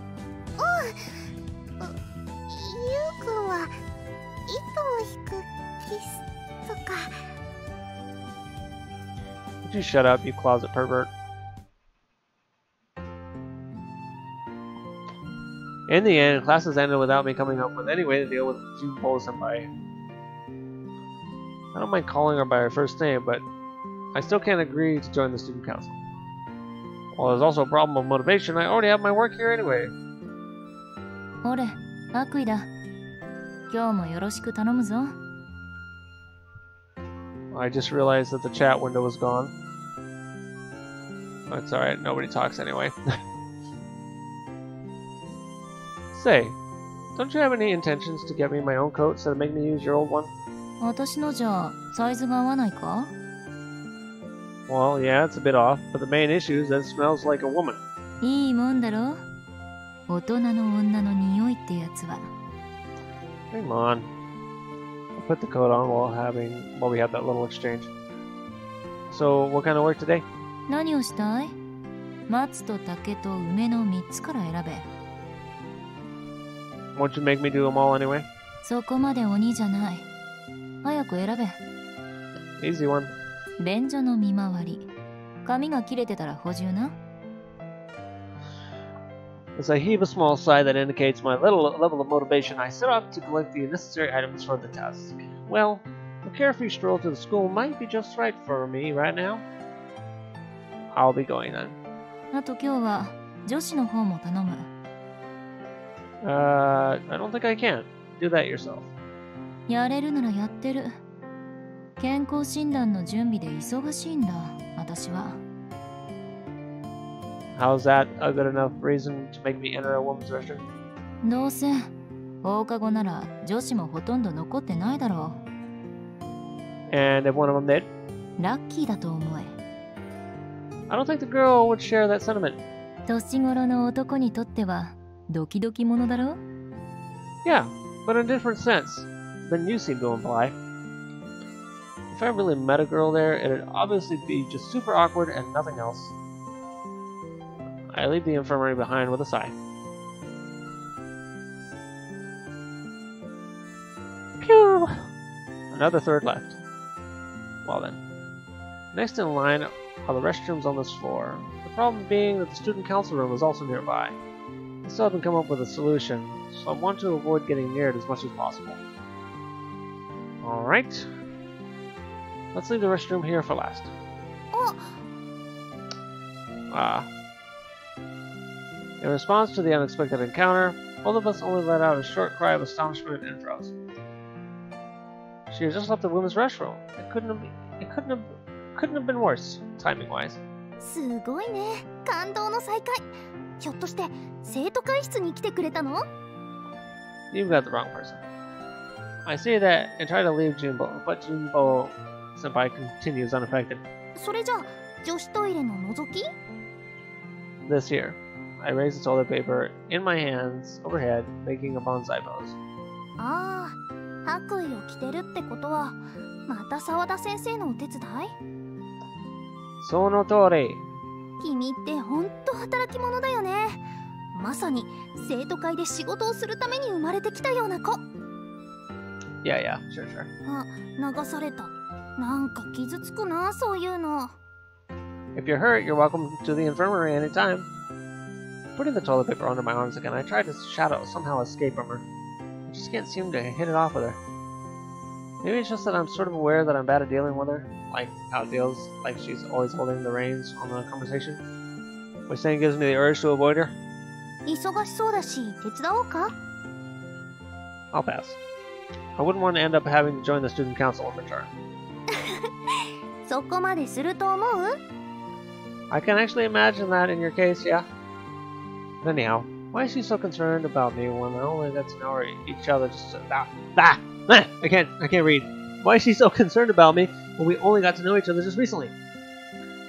ゆうくんは糸を引くキスとか。 Would you shut up, you closet pervert? In the end, classes ended without me coming up with any way to deal with Junpo Senpai. I don't mind calling her by her first name, but I still can't agree to join the student council. Well, there's also a problem of motivation. I already have my work here anyway. 俺、悪意だ。今日もよろしく頼むぞ。 I just realized that the chat window was gone. That's alright, nobody talks anyway. Say, don't you have any intentions to get me my own coat instead of making me use your old one? 私のじゃサイズが合わないか？ Well, yeah, it's a bit off, but the main issue is that it smells like a woman. いいもんだろ？大人の女の匂いってやつは。 Come on. I'll put the coat on while we have that little exchange. So, what kind of work today? 何をしたい？松と竹と梅の3つから選べ。 Won't you make me do them all anyway? そこまで鬼じゃない。早く選べ。 Easy one. 便所の見回り。髪が切れてたら補充な。 As I heave a small sigh that indicates my little level of motivation, I set off to collect the necessary items for the task. Well, a carefree stroll to the school might be just right for me right now. I'll be going then. あと今日は女子の方も頼む。 I don't think I can. Do that yourself. やれるならやってる。健康診断の準備で忙しいんだ、私は。 How's that a good enough reason to make me enter a woman's restroom? どうせ放課後なら女子もほとんど残ってないだろ And if one of them did? う。ラッキーだと思え。 I don't think the girl would share that sentiment. 年頃の男にとってはドキドキものだろ Yeah, but in a different sense than you seem to imply. If I really met a girl there, it'd obviously be just super awkward and nothing else. I leave the infirmary behind with a sigh. Phew! Another third left. Well then. Next in line are the restrooms on this floor. The problem being that the student council room is also nearby. I still haven't come up with a solution, so I want to avoid getting near it as much as possible. Alright. Let's leave the restroom here for last. In response to the unexpected encounter, both of us only let out a short cry of astonishment and froze. She had just left the women's restroom. It couldn't have been worse, timing-wise. すごいね。感動の再会。ひょっとして生徒会室に来てくれたの？ You've got the wrong person. I say that and try to leave Junbo, but Junbo Senpai continues unaffected. それじゃあ女子トイレの覗き？ This here. I raise the toilet paper in my hands overhead, making a bonsai pose. ああ、白衣を着てるってことはまた沢田先生のお手伝い？ Sono tori. 君ってほんと働き者だよね。まさに生徒会で仕事をするために生まれてきたような子。 Yeah, sure. あ、流された。なんか傷つくな、そういうの。 If you're hurt, you're welcome to the infirmary anytime. Putting the toilet paper under my arms again, I tried to somehow escape from her. I just can't seem to hit it off with her. Maybe it's just that I'm sort of aware that I'm bad at dealing with her, like how it feels like she's always holding the reins on the conversation. Which then gives me the urge to avoid her. 忙しそうだし、手伝おうか？ I'll pass. I wouldn't want to end up having to join the student council in return. そこまですると思う？ I can actually imagine that in your case, yeah. But anyhow, why is she so concerned about me when I only got to know each other just I can't read. Why is she so concerned about me when we only got to know each other just recently?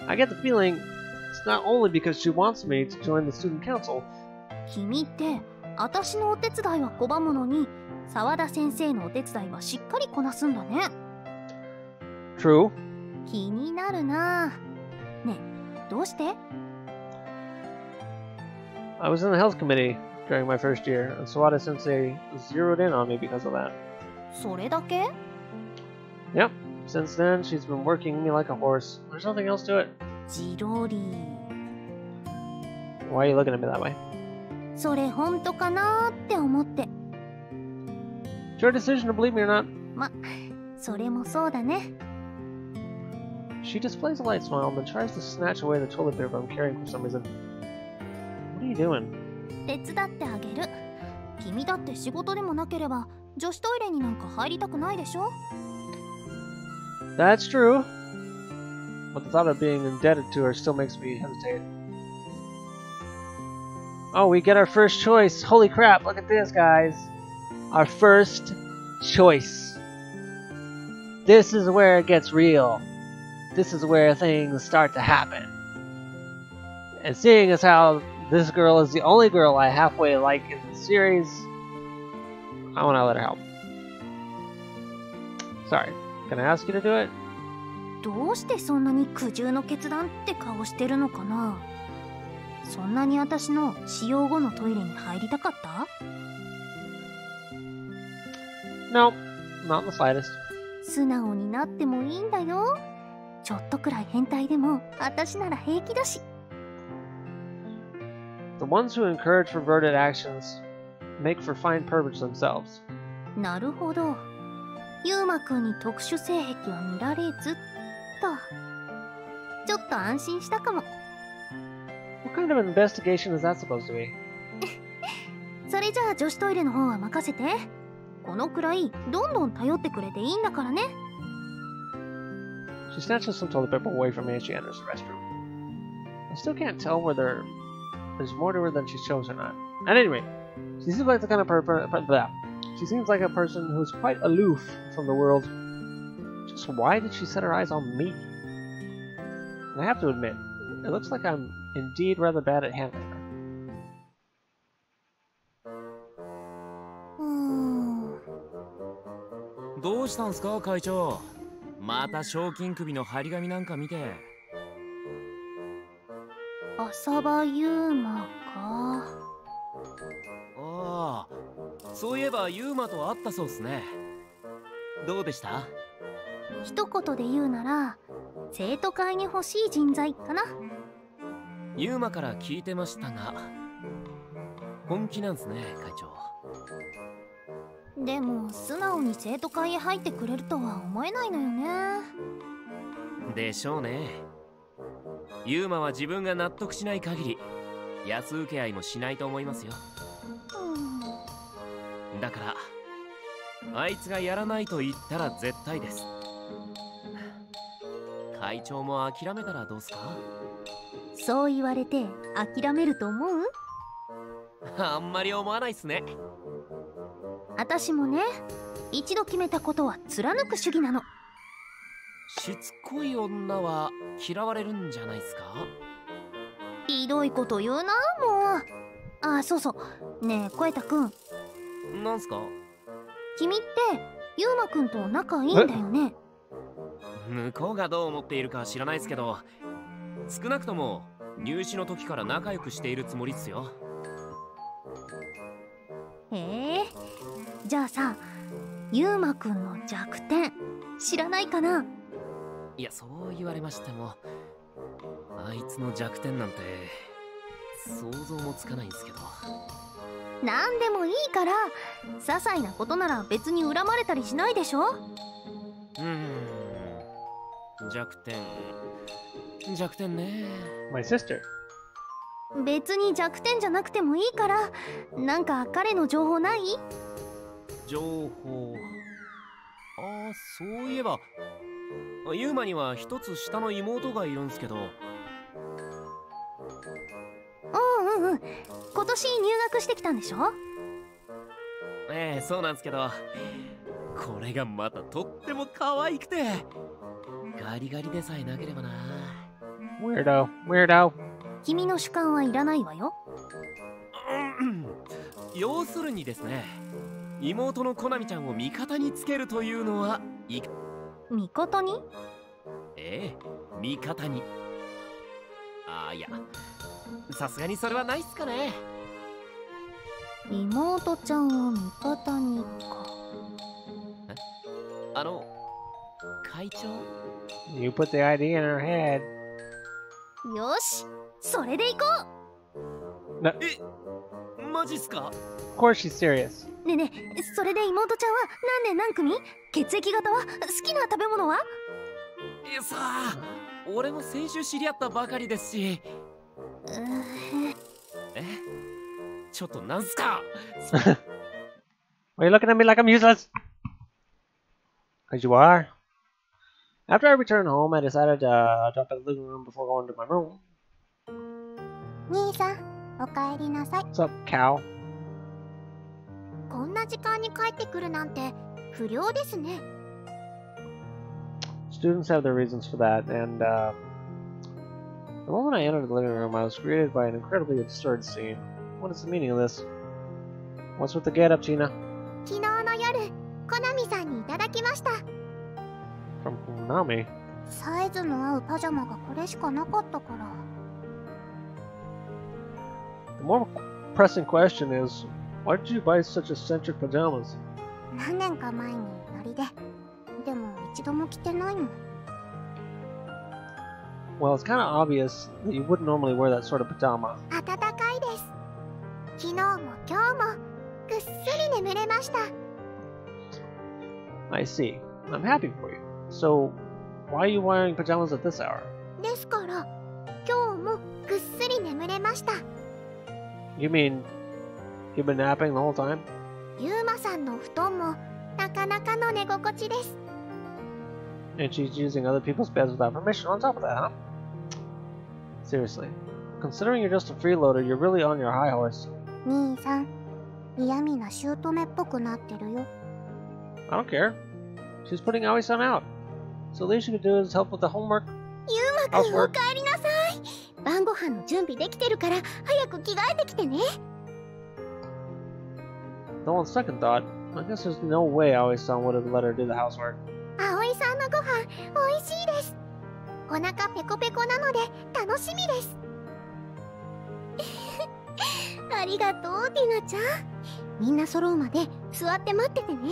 I get the feeling it's not only because she wants me to join the student council. 君って私のお手伝いは拒むのに沢田先生のお手伝いはしっかりこなすんだね。 True. 気になるな。ねえ、どうして？ I was in the health committee during my first year, and Sawada Sensei zeroed in on me because of that. それだけ？ Yep. Since then, she's been working me like a horse. There's nothing else to it. ジロリ。 Why are you looking at me that way? それ本当かなって思って。 It's your decision to believe me or not. ま、それもそうだね。 She displays a light smile and then tries to snatch away the toilet paper I'm carrying for some reason. What are you doing? 手伝ってあげる。君だって仕事でもなければ女子トイレになんか入りたくないでしょ？ That's true. But the thought of being indebted to her still makes me hesitate. Oh, we get our first choice. Holy crap, look at this, guys. Our first choice. This is where it gets real. This is where things start to happen. And seeing as how this girl is the only girl I halfway like in the series, I want to let her help. Sorry, can I ask you to do it? どうしてそんなに苦渋の決断って顔してるのかな？そんなに私の使用後のトイレに入りたかった？ No, not in the slightest. 素直になってもいいんだよ。ちょっとくらい変態でも私なら平気だし。 The ones who encourage perverted actions make for fine perverts themselves. なるほど。ユーマくんに特殊性癖は見られずと。ちょっと安心したかも。 What kind of investigation is that supposed to be? それじゃあ女子トイレの方は任せて。このくらいどんどん頼ってくれていいんだからね。 She snatches some toilet paper away from me as she enters the restroom. I still can't tell whether there's more to her than she shows or not. At any rate, she seems like the kind of She seems like a person who's quite aloof from the world. Just why did she set her eyes on me? And I have to admit, it looks like I'm indeed rather bad at handling her. どうしたんすか会長？また賞金首の張り紙なんか見て。浅場ユーマか。ああ、そういえばユーマと会ったそうっすね。どうでした？一言で言うなら生徒会に欲しい人材かな。ユーマから聞いてましたが、本気なんすね会長。でも素直に生徒会へ入ってくれるとは思えないのよね。でしょうね。ユーマは自分が納得しない限り安請け合いもしないと思いますよ。だからあいつがやらないと言ったら絶対です。会長も諦めたらどうすか？そう言われて諦めると思う？あんまり思わないっすね。私もね、一度決めたことは貫く主義なの。しつこい女は嫌われるんじゃないっすか？ひどいこと言うな、もう。あ、そうそう。ねえ、小枝くん。なんすか？君ってユーマくんと仲いいんだよね。向こうがどう思っているか知らないっすけど、少なくとも入試の時から仲良くしているつもりっすよ。へえ。じゃあさ、ユーマくんの弱点知らないかな？いや、そう言われましても、あいつの弱点なんて想像もつかないんですけど。なんでもいいから、些細なことなら別に恨まれたりしないでしょ？弱点ね。 My sister. 別に弱点じゃなくてもいいから、なんか彼の情報ない？情報。ああ、そういえばユーマには一つ下の妹がいるんすけど。うんうんうん。今年入学してきたんでしょ？ええ、そうなんですけど、これがまたとっても可愛くて、ガリガリでさえなければな。Weirdo, weirdo. 君の主観はいらないわよ。要するにですね、妹のコナミちゃんを味方につけるというのはいか。味方に？ええ、味方に。ああ、いや、さすがにそれはないっすかね。妹ちゃんを味方にか。会長？ You put the idea in her head. よし、それで行こNo, え、マジっすか？ of course she's serious. う。ねえねえ、それで妹ちゃんは何年何組？血液型は？好きな食べ物は？いやさあ、俺も先週知り合ったばかりですし。え、ちょっとなんすか？ Why are you looking at me like I'm useless? Because you are. After I returned home, I decided to drop by the living room before going to my room. 兄さん、おかえりなさい。 What's up, cow? こんな時間に帰ってくるなんて不良ですね。 Students have their reasons for that, and the moment I entered the living room, I was greeted by an incredibly absurd scene. What is the meaning of this? What's with the get-up, Tina? 昨日の夜、コナミさんにいただきました。 From Konami. サイズの合うパジャマがこれしかなかったから。 The more pressing question is, why did you buy such eccentric pajamas? 何年か前にノリで。でも一度も着てないもん。 Well, it's kind of obvious that you wouldn't normally wear that sort of pajama. 暖かいです。昨日も今日もぐっすり眠れました。 I see. I'm happy for you. So, why are you wearing pajamas at this hour? ですから今日もぐっすり眠れました。 You mean you've been napping the whole time? ユーマさんの布団もなかなかの寝心地です。 And she's using other people's beds without permission on top of that, huh? Seriously. Considering you're just a freeloader, you're really on your high horse. 兄さん、嫌味な姑っぽくなってるよ。 I don't care. She's putting Aoi-san out. So the least you can do is help with the homework. ユーマくんお Housework. かえりなさい。晩ご飯の準備できてるから早く着替えてきてね。 Though on second thought, I guess there's no way Aoi-san would have let her do the housework. 葵さんのご飯おいしいです。お腹ペコペコなので楽しみです。ありがとうティナちゃん。みんな揃うまで座って待っててね。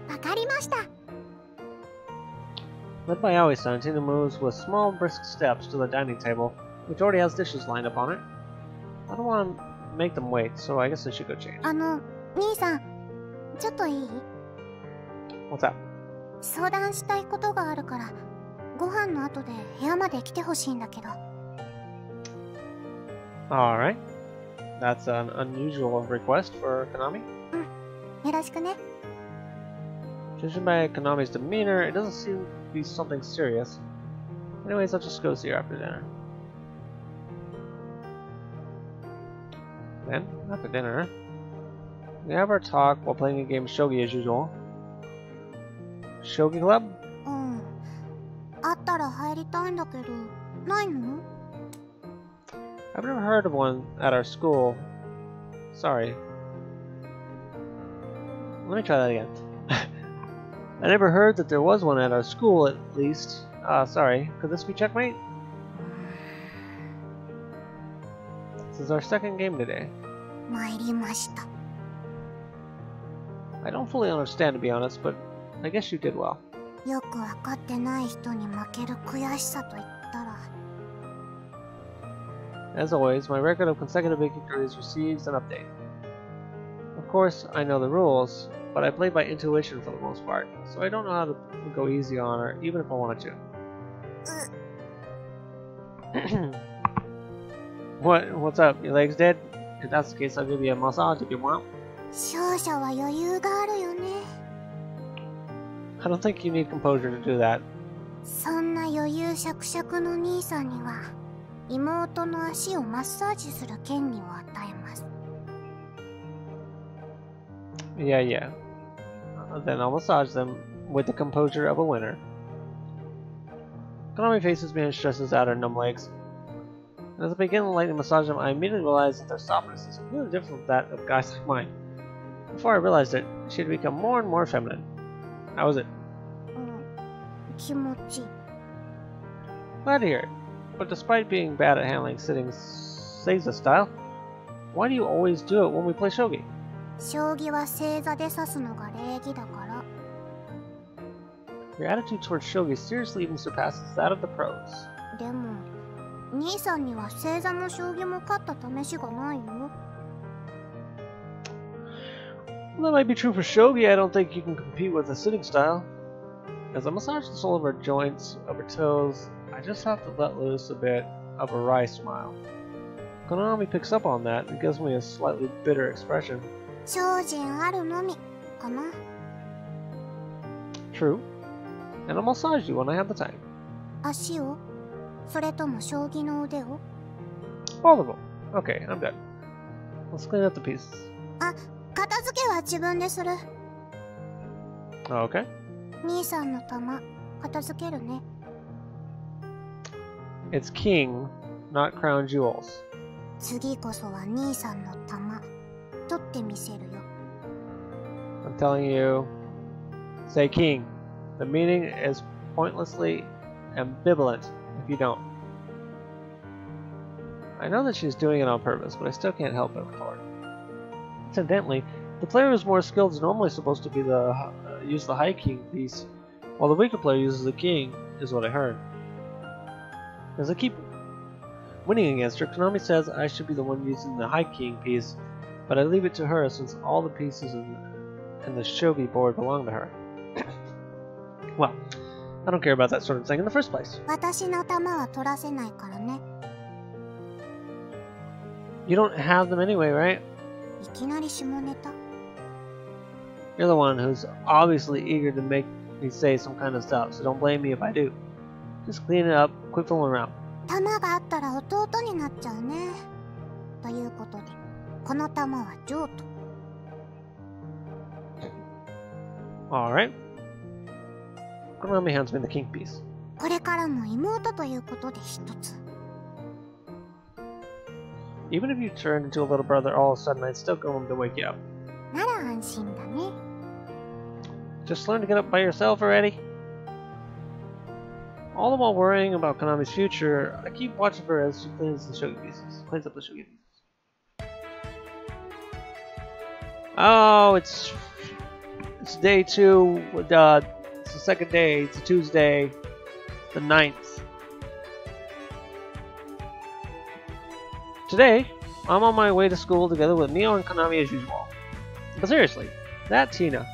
わかりました。 Led by Aoi-san, Tina moves with small, brisk steps to the dining table, which already has dishes lined up on it. I don't want to make them wait, so I guess I should go change. 兄さん、ちょっといい？ What's that? 相談したいことがあるから、ご飯の後で部屋まで来てほしいんだけど。 Alright. That's an unusual request for Konami. よろしくね。 Judging by Konami's demeanor, it doesn't seem to be something serious. Anyways, I'll just go see her after dinner. Then, after dinner, we have our talk while playing a game of Shogi as usual. Shogi Club? うん。あったら入りたいんだけど、ないの？ I've never heard of one at our school. Sorry. Let me try that again. I never heard that there was one at our school, at least. Sorry. Could this be checkmate? This is our second game today. 参りました。 I don't fully understand, to be honest, but I guess you did well. よくわかってない人に負ける悔しさと言ったら。 As always, my record of consecutive victories receives an update. Of course, I know the rules, but I play by intuition for the most part, so I don't know how to go easy on her, even if I wanted to. What's up? Your leg's dead? If that's the case, I'll give you a massage if you want. 少々は余裕があるよね。 I don't think you need composure to do that. そんな余裕しゃくしゃくの兄さんには妹の足をマッサージする権利を与えます。 Yeah, yeah. Then I'll massage them with the composure of a winner. Konami faces me and stresses out her numb legs. And as I begin to lightly massage them, I immediately realize that their softness is completely different from that of guys like mine. Before I realized it, she had become more and more feminine. How was it? 気持ちいい。 Glad to hear it. But despite being bad at handling sitting Seiza style, why do you always do it when we play shogi? 将棋は正座で指すのが礼儀だから。 Your attitude towards shogi seriously even surpasses that of the pros. でも兄さんには正座も将棋も勝った試しがないよ。 Well, that might be true for shogi. I don't think you can compete with the sitting style. As I massage the sole of her joints, of her toes, I just have to let loose a bit of a wry smile. Konami picks up on that and gives me a slightly bitter expression. 精進あるのみかな。 True. And I'll massage you when I have the time. 足をそれとも将棋の腕を。 Both of them. Okay, I'm done. Let's clean up the pieces. あ、片付けは自分でする。 Okay. 兄さんの玉片付けるね。 It's king, not crown jewels. 次こそは兄さんの玉取ってみせるよ。 I'm telling you, say king. The meaning is pointlessly ambivalent if you don't. I know that she's doing it on purpose, but I still can't help but retort. Incidentally, the player who's more skilled is normally supposed to be use the high king piece, while the weaker player uses the king, is what I heard. As I keep winning against her, Konami says I should be the one using the high king piece, but I leave it to her since all the pieces in the shogi board belong to her. Well, I don't care about that sort of thing in the first place. 私の玉は取らせないからね。 You don't have them anyway, right? いきなり下ネタ。 You're the one who's obviously eager to make me say some kind of stuff, so don't blame me if I do. Just clean it up, quit fooling around. 玉があったら弟になっちゃうね。ということで、この玉は譲渡。 Alright. Konami hands me the king piece. これからも妹ということで一つ。 Even if you turned into a little brother all of a sudden, I'd still go home to wake you up. なら安心だね。 Just learn to get up by yourself already? All the while worrying about Konami's future, I keep watching her as she cleans up the shogi pieces. Oh, it's day 2. It's the second day. It's a Tuesday, the 9th. Today, I'm on my way to school together with Mio and Konami as usual. But seriously, that Tina,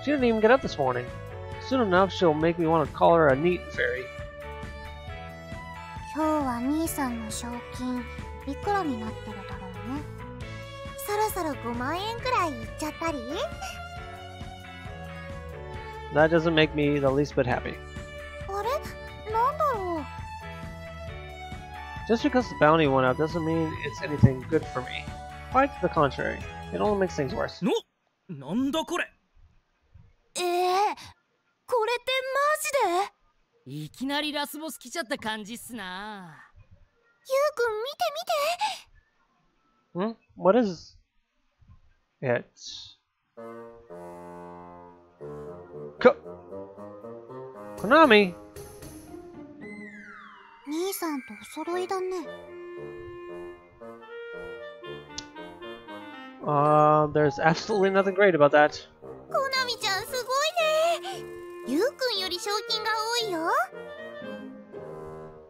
she didn't even get up this morning. Soon enough, she'll make me want to call her a neat fairy. 今日は兄さんの賞金いくらになってるだろうね。そろそろ5万円くらいいっちゃったり。 That doesn't make me the least bit happy. あれなんだろう。 Just because the bounty went up doesn't mean it's anything good for me. Quite to the contrary, it only makes things worse. なんだこれ。これってマジで？いきなりラスボス来ちゃった感じっすな。ゆうくん見て見て。 Hmm? What is it? Konami? 兄さんとお揃いだね。There's absolutely nothing great about that. コナミちゃんすごいね。ゆうくんより賞金が多いよ。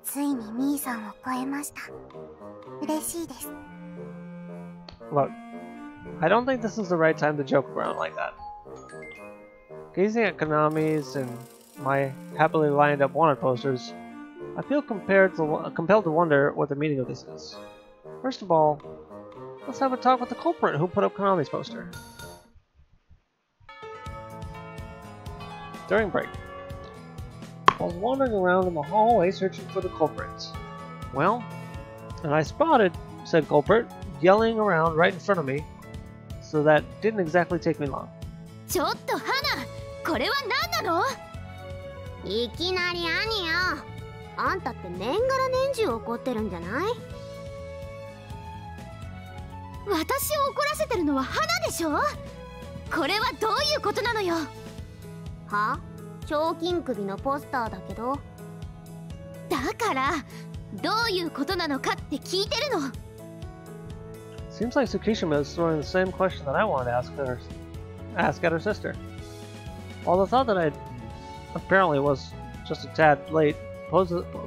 ついに兄さんを超えました。嬉しいです。 Look, I don't think this is the right time to joke around like that. Gazing at Konami's and my happily lined up wanted posters, I feel compelled to wonder what the meaning of this is. First of all, let's have a talk with the culprit who put up Konami's poster. During break, I was wandering around in the hallway searching for the culprit. Well, And I spotted, said Culprit, yelling around right in front of me, so that didn't exactly take me long. ちょっと花、これは何なの？いきなり兄よ。あんたって年がら年中怒ってるんじゃない？私を怒らせてるのは花でしょ？これはどういうことなのよ？は？彫金首のポスターだけど。だからどういうことなのかって聞いてるの。 Seems like Tsukishima is throwing the same question that I wanted to ask at her sister. Although the thought that I apparently was just a tad late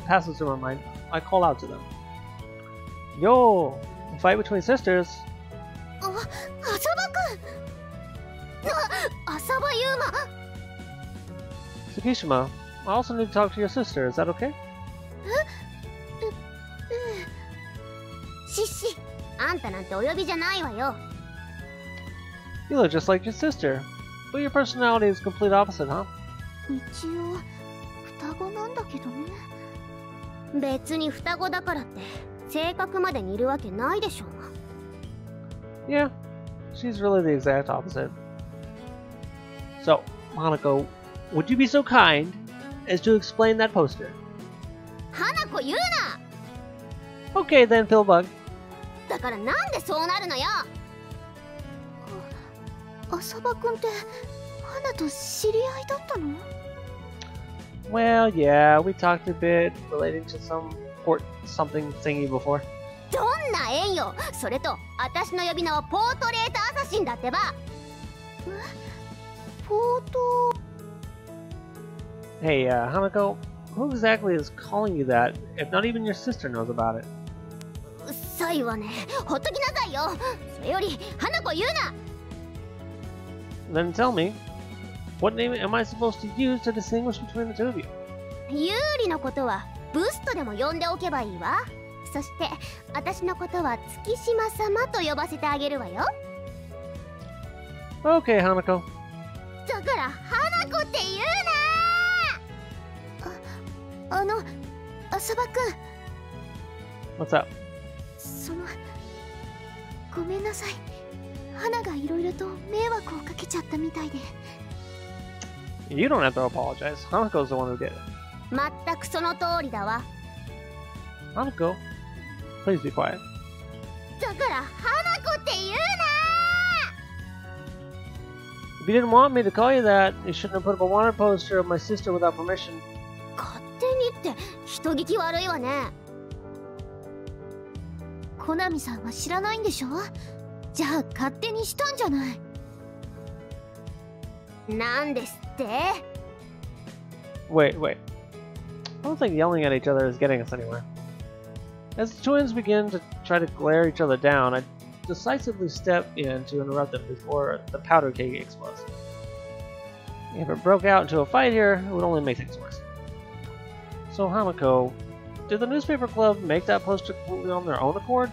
passes through my mind, I call out to them. Yo! A fight between sisters? 浅葉くん。浅葉優馬。 Tsukishima, I also need to talk to your sister, is that okay? シッシ、あんたなんてお呼びじゃないわよ。 You look just like your sister, but your personality is complete opposite, huh? 一応双子なんだけどね。別に双子だからって性格まで似るわけないでしょうが。 Yeah, she's really the exact opposite. So, Hanako, would you be so kind as to explain that poster? 花子言うな。 Okay then, Pillbug. だからなんでそうなるのよ。浅葉くんって花と知り合いだったの？ Well, yeah, we talked a bit relating to some port something thingy before. どんな縁よ。それと私の呼び名はポートレートアサシンだってば。ポート。 Hey, Hanako, who exactly is calling you that if not even your sister knows about it? うっさいわね。ほっときなさいよ。それより花子言うな。 Then tell me, what name am I supposed to use to distinguish between the two of you? 有利のことはブスとでも呼んでおけばいいわ。そして私のことは月島様と呼ばせてあげるわよ。 Okay, Hanako. だから花子って言うな。浅葉くん。 What's up? ごめんなさい。花がいろいろと迷惑をかけちゃったみたいで。 You don't have to apologize. Hanako's the one who did it. まったくその通りだわ。 Hanako, please be quiet. だから花子って言う If you didn't want me to call you that, you shouldn't have put up a wanted poster of my sister without permission. な。勝手にって人聞き悪いわね。コナミさんは知らないんでしょ？じゃあ勝手にしたんじゃない。なんですって？ Wait. I don't think yelling at each other is getting us anywhere. As the twins begin to try to glare each other down, I decisively step in to interrupt them before the powder keg explodes. If it broke out into a fight here, it would only make things worse. So, Hanako, did the newspaper club make that poster completely on their own accord?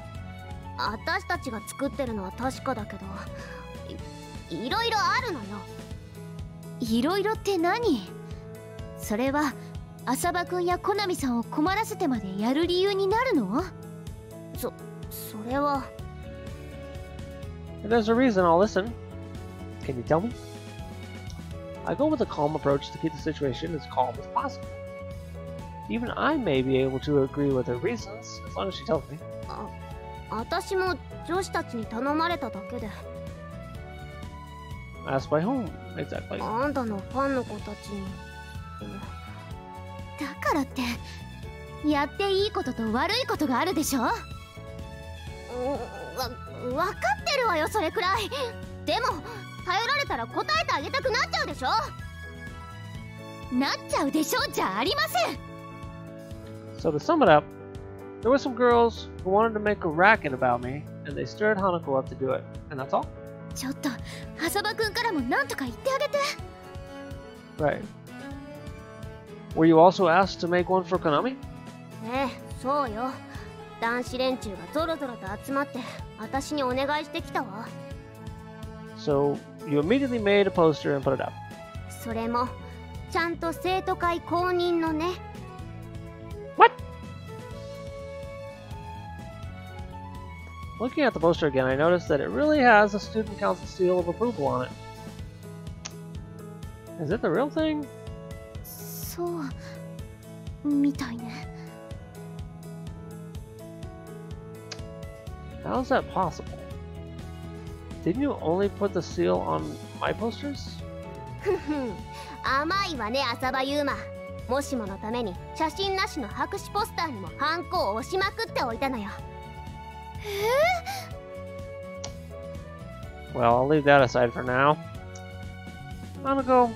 私たちが作ってるのは確かだけど、いろいろあるのよ。いろいろって何？それは浅葉くんやコナミさんを困らせてまでやる理由になるの？それは。 If there's a reason, I'll listen. Can you tell me? I go with a calm approach to keep the situation as calm as possible. Even I may be able to agree with her reasons, as long as she tells me. 私も女子たちに頼まれただけで。 Asked by whom, exactly? あんたのファンの子たちに。だからってやっていいことと悪いことがあるでしょ？わかってるわよ、それくらい。でも頼られたら答えてあげたくなっちゃうでしょ？なっちゃうでしょじゃありません。 So to sum it up, there were some girls who wanted to make a racket about me, and they stirred Hanako up to do it, and that's all? ちょっと浅葉くんからも何とか言ってあげて。 Right. Were you also asked to make one for Konami? ええ、そうよ。男子連中がゾロゾロと集まって私にお願いしてきたわ。 So you immediately made a poster and put it up. それもちゃんと生徒会公認のね。 What? Looking at the poster again, I noticed that it really has a student council seal of approval on it. Is it the real thing? そうみたいね。 How is that possible? Didn't you only put the seal on my posters? ふふん、甘いわね、浅場優馬。もしものために写真なしの白紙ポスターにもハンコを押しまくっておいたのよ。Well, I'll leave that aside for now. Monaco,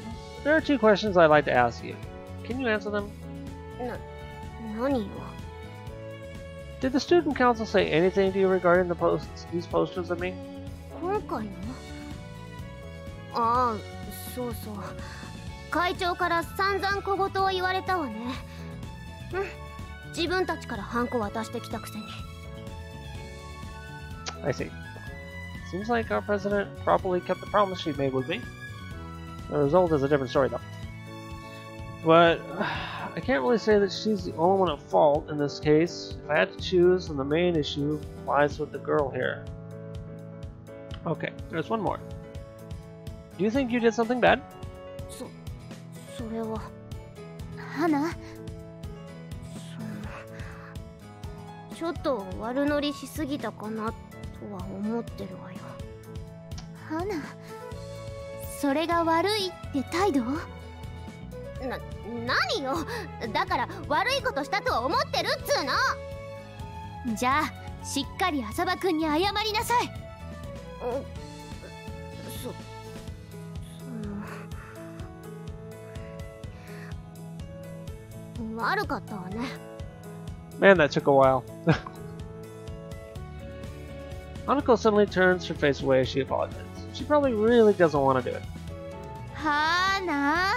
there are two questions I'd like to ask you. Can you answer them? 何よ。 Did the student council say anything to you regarding these posters of me? 今回の？ああ、そうそう。会長から散々小言を言われたわね。自分たちからハンコ渡してきたくせに。I see. Seems like our president properly kept the promise she made with me. The result is a different story, though. But I can't really say that she's the only one at fault in this case. If I had to choose, then the main issue lies with the girl here. Okay, there's one more. Do you think you did something bad? それは。花？ちょっと悪乗りしすぎたかなとは思ってるわよ。花？それが悪いって態度？何よ。だから悪いことしたとは思ってるっつうの。じゃあしっかり浅場くんに謝りなさい。悪かったわね。Man, that took a while. Hanako suddenly turns her face away as she apologizes. She probably really doesn't want to do it. はーな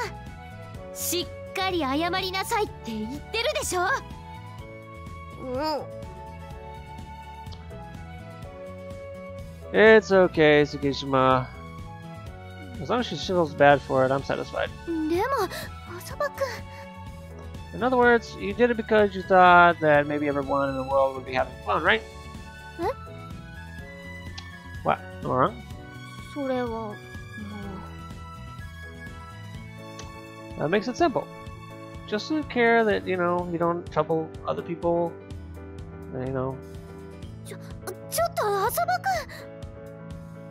ー、しっかり謝りなさいって言ってるでしょ。It's okay, Tsukishima. As long as she feels bad for it, I'm satisfied. でも浅場くん。In other words, you did it because you thought that maybe everyone in the world would be having fun, right? Huh? What? Am I wrong? それは。That makes it simple. Just to care that, you know, you don't trouble other people. You know. ちょっと浅場くん。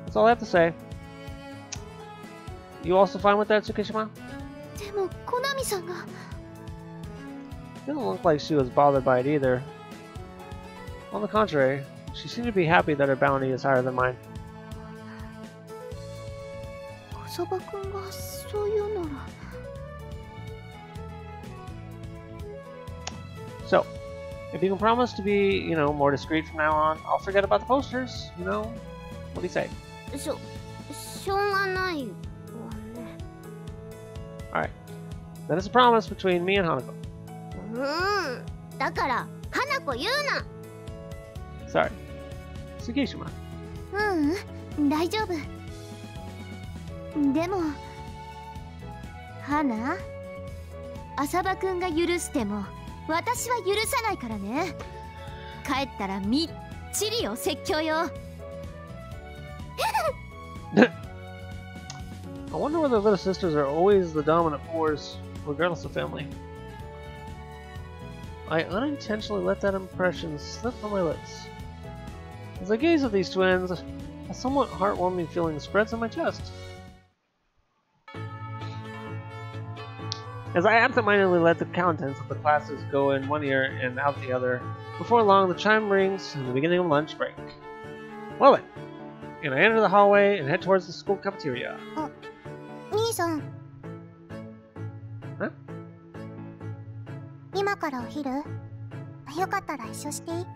That's all I have to say. You also fine with that, Tsukishima? でもコナミさんが。 Didn't look like she was bothered by it either. On the contrary, she seemed to be happy that her bounty is higher than mine. 浅場くんがそういうなら。 So, if you can promise to be, you know, more discreet from now on, I'll forget about the posters, you know? What do you say? しょうがないわね。 Alright. That is a promise between me and Hanako. だから花子言うな。 Sorry. Tsukishima. 大丈夫。でも花、浅場くんが許しても私は許さないからね。帰ったらみっちりお説教よ。I wonder whether little sisters are always the dominant force, regardless of family. I unintentionally let that impression slip from my lips. As I gaze at these twins, a somewhat heartwarming feeling spreads in my chest. As I absentmindedly let the contents of the classes go in one ear and out the other, before long the chime rings and the beginning of lunch break. Well then, and I enter the hallway and head towards the school cafeteria. 兄さん。Huh? 今からお昼？よかったら一緒していい？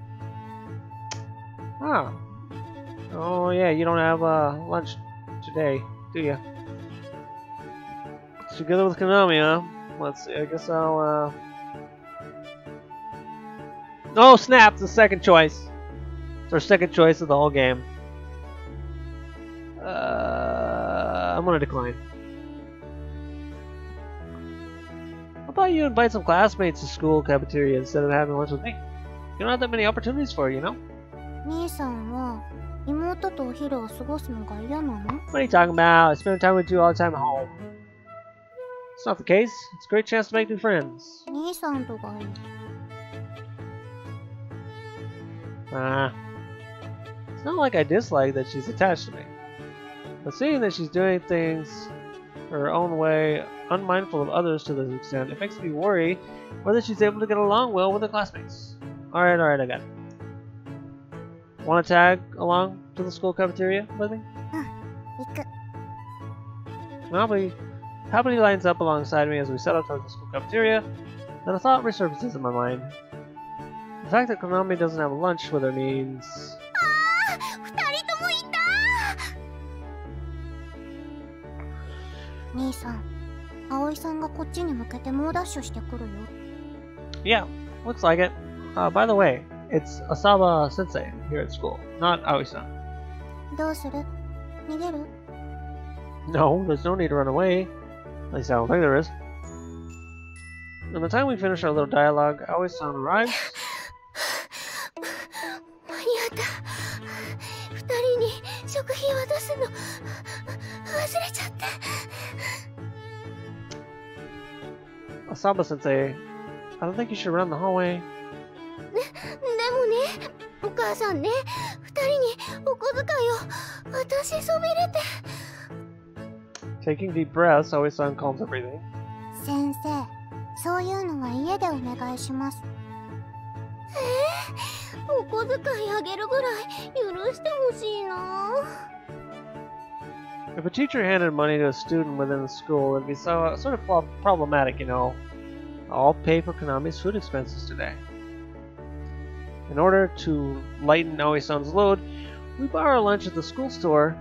Ah. Oh yeah, you don't have lunch today, do you? Together with Konami, huh? Let's see, I guess I'll Oh snap, the second choice. It's our second choice of the whole game. I'm gonna decline. How about you invite some classmates to school cafeteria instead of having lunch with me? You don't have that many opportunities for it, you know? 兄さんは妹とお昼を過ごすのが嫌なの？ What are you talking about? I spend time with you all the time at home. It's not the case. It's a great chance to make new friends. 兄さんとがいい。It's not like I dislike that she's attached to me. But seeing that she's doing things her own way, unmindful of others to this extent, it makes me worry whether she's able to get along well with her classmates. Alright, I got it. Want to tag along to the school cafeteria with me? 行く。Happily lines up alongside me as we set out towards the school cafeteria, then a thought resurfaces in my mind. The fact that Konami doesn't have lunch with her means... 二人ともいた。兄さん、葵さんがこっちに向けて猛ダッシュしてくるよ。Yeah, looks like it. By the way, it's Asaba Sensei here at school, not Aoi-san. どうする？逃げる？ No, there's no need to run away. At least I don't think there is. By the time we finish our little dialogue, Aoi-san arrives. 間に合った。二人に食品渡すの忘れちゃって。Asaba Sensei, I don't think you should run the hallway. でもね、お母さんね、二人にお小遣いを私そびれて。Taking deep breaths, Aoi-san calms everything. 先生、そういうのは家でお願いします。お小遣いあげるぐらい許してほしいな。If a teacher handed money to a student within the school, it'd be sort of problematic, you know. I'll pay for Konami's food expenses today. In order to lighten Aoi-san's load, we buy our lunch at the school store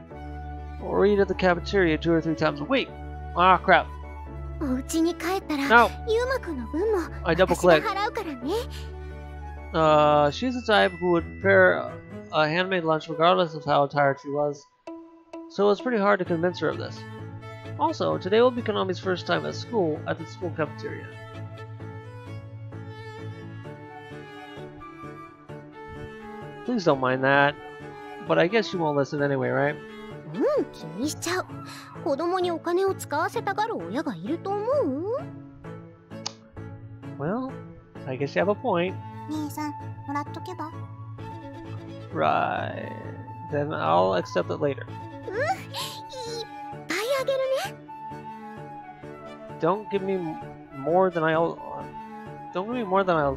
or eat at the cafeteria 2 or 3 times a week. Ah, crap. お家に帰ったら、 No. ゆうまくんの分も I double 私が click. 払うからね。She's the type who would prepare a handmade lunch regardless of how tired she was, so it was pretty hard to convince her of this. Also, today will be Konami's first time at school at the school cafeteria. Please don't mind that, but I guess you won't listen anyway, right? うん、気にしちゃう。子供にお金を使わせたがる親がいると思う？ Well, I guess you have a point. 兄さん、もらっとけば。 Right. Then I'll accept it later. いっぱいあげるね。 Don't give me more than I'll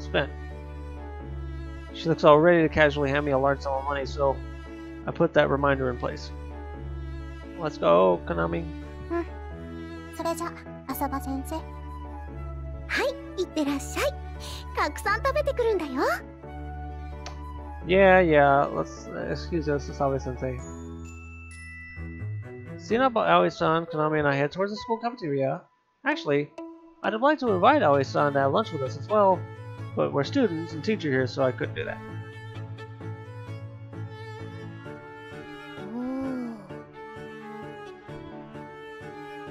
spend. She looks all ready to casually hand me a large sum of money, so I put that reminder in place. Let's go, Konami. それじゃ、浅場先生。はい、いってらっしゃい。たくさん食べてくるんだよ。 Yeah, let's excuse us, Sabe-sensei. Seeing up Aoi-san, Konami and I head towards the school cafeteria. Actually, I'd have liked to invite Aoi-san to have lunch with us as well, but we're students and teacher here, so I couldn't do that. おー。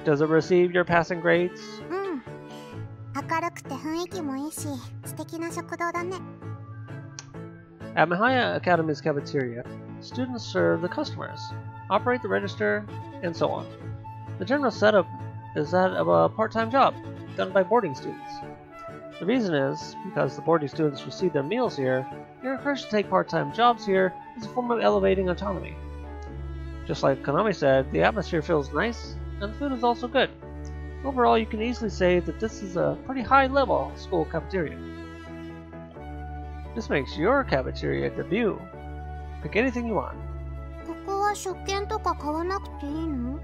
Does it receive your passing grades? うん。明るくて雰囲気もいいし、素敵な食堂だね。At Mahaya Academy's cafeteria, students serve the customers, operate the register, and so on. The general setup is that of a part-time job, done by boarding students. The reason is, because the boarding students receive their meals here, they're encouraged to take part-time jobs here as a form of elevating autonomy. Just like Konami said, the atmosphere feels nice, and the food is also good. Overall, you can easily say that this is a pretty high-level school cafeteria. This makes your cafeteria debut. Pick anything you want. ここは食券とか買わなくていいの？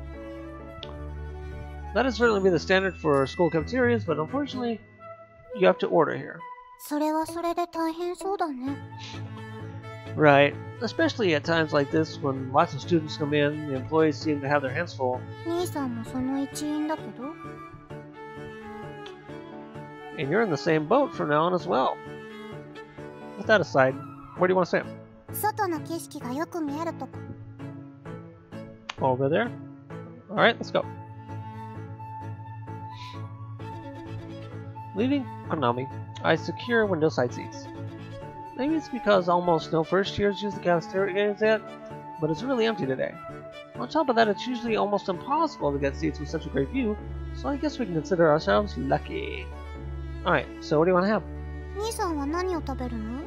That is certainly be the standard for school cafeterias, but unfortunately, you have to order here. それはそれで大変そうだね。 Right. Especially at times like this when lots of students come in, the employees seem to have their hands full. 兄さんもその一員だけど。 And you're in the same boat from now on as well. With that aside, where do you want to stay? 外の景色がよく見えるとこ。 Over there? Alright, let's go. Leaving Konami, I secure window side seats. Maybe it's because almost no first years use the cafeteria yet, but it's really empty today. On top of that, it's usually almost impossible to get seats with such a great view, so I guess we can consider ourselves lucky. Alright, so what do you want to have? 兄さんは何を食べるの？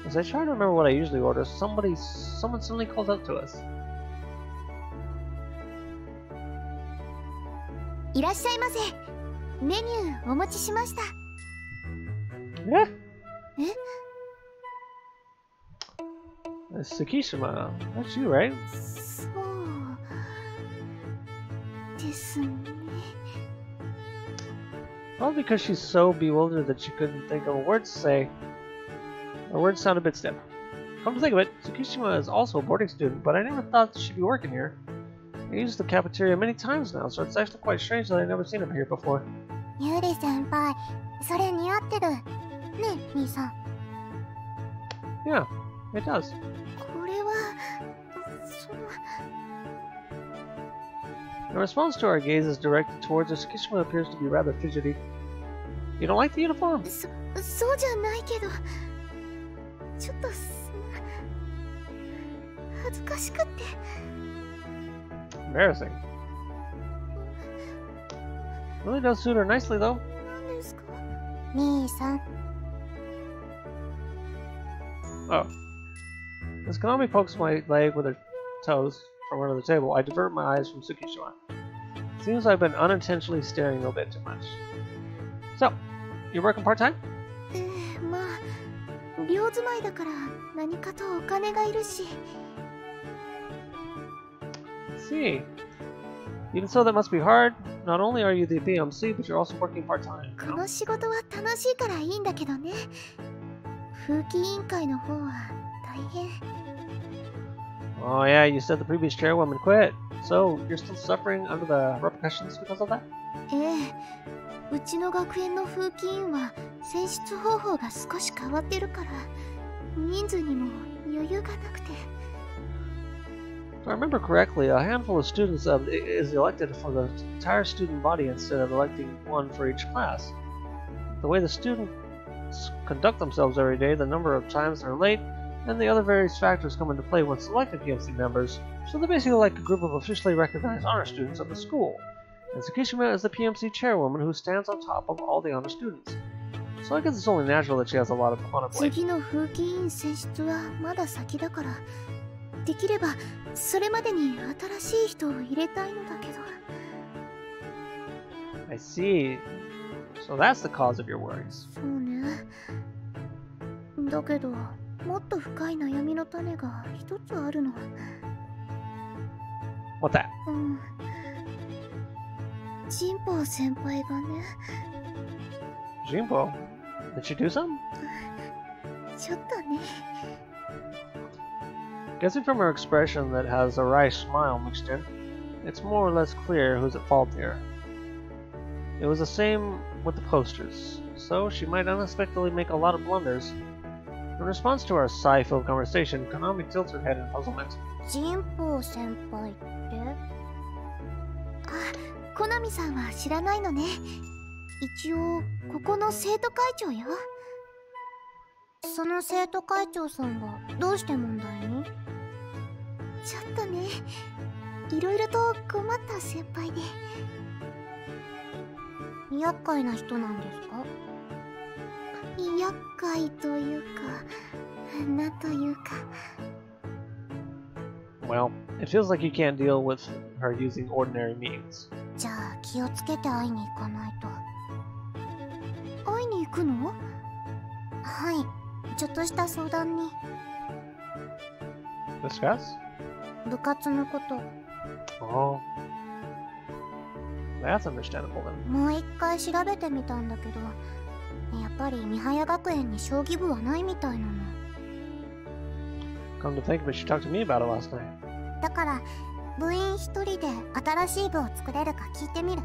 As I try to remember what I usually order, someone suddenly called out to us. いらっしゃいませ。メニューお持ちしました。Yeah? え？ Tsukishima, that's you, right? そうですね。 Probably because she's so bewildered that she couldn't think of a word to say. Her words sound a bit stiff. Come to think of it, Tsukishima is also a boarding student, but I never thought she'd be working here. I used the cafeteria many times now, so it's actually quite strange that I've never seen her here before. ゆり先輩、それ似合ってる。ね、兄さん。 Yeah, it does. これは、In response to our gazes directed towards her, Tsukishima appears to be rather fidgety. You don't like the uniform? そうじゃないけど、ちょっと恥ずかしくって。 Embarrassing. Really does suit her nicely, though. 何ですか？兄さん。 Oh. As Konami pokes my leg with her toes from under the table, I divert my eyes from Tsukishima. Seems I've been unintentionally staring a bit too much. So, you're working part-time? まあ、寮住まいだから何かとお金がいるし。 Let's see. Even so, that must be hard. Not only are you the PMC, but you're also working part-time. この仕事は楽しいからいいんだけどね。風紀委員会の方は大変。 Oh yeah, you said the previous chairwoman quit. So, you're still suffering under the repercussions because of that? ええ、うちの学園の風紀委員は選出方法が少し変わってるから、人数にも余裕がなくて。 If I remember correctly, a handful of students is elected for the entire student body instead of electing one for each class. The way the students conduct themselves every day, the number of times they're late, and the other various factors come into play when selecting PMC members, so they're basically like a group of officially recognized honor students of the school. And Tsukishima is the PMC chairwoman who stands on top of all the honor students. So I guess it's only natural that she has a lot of on her plate. 次の風紀委員選出はまだ先だから、できればそれまでに新しい人を入れたいのだけど。 I see. So that's the cause of your worries. そうね。だけど、もっと深い悩みの種が一つあるの。 What that? うん。ジンポウ先輩がね。 Jimbo, did she do something? ちょっとね。 Guessing from her expression that has a wry smile mixed in, it's more or less clear who's at fault here. It was the same with the posters, so she might unexpectedly make a lot of blunders. In response to our sigh-filled conversation, Konami tilts her head in puzzlement. ジンポウ先輩って？あ、コナミさんは知らないのね。一応ここの生徒会長よ。その生徒会長さんがどうして問題に？ちょっとね、いろいろと困った先輩で。厄介な人なんですか？厄介というか、なんというか。 Well, it feels like you can't deal with her using ordinary means. じゃあ気をつけて会いに行かないと。会いに行くの？はい、ちょっとした相談に。 Discuss? 部活のこと。 Oh. That's understandable then. もう一回調べてみたんだけど、やっぱり三早学園に将棋部はないみたいなの。 Come to think of it, she talked to me about it last night. だから部員一人で新しい部を作れるか聞いてみる。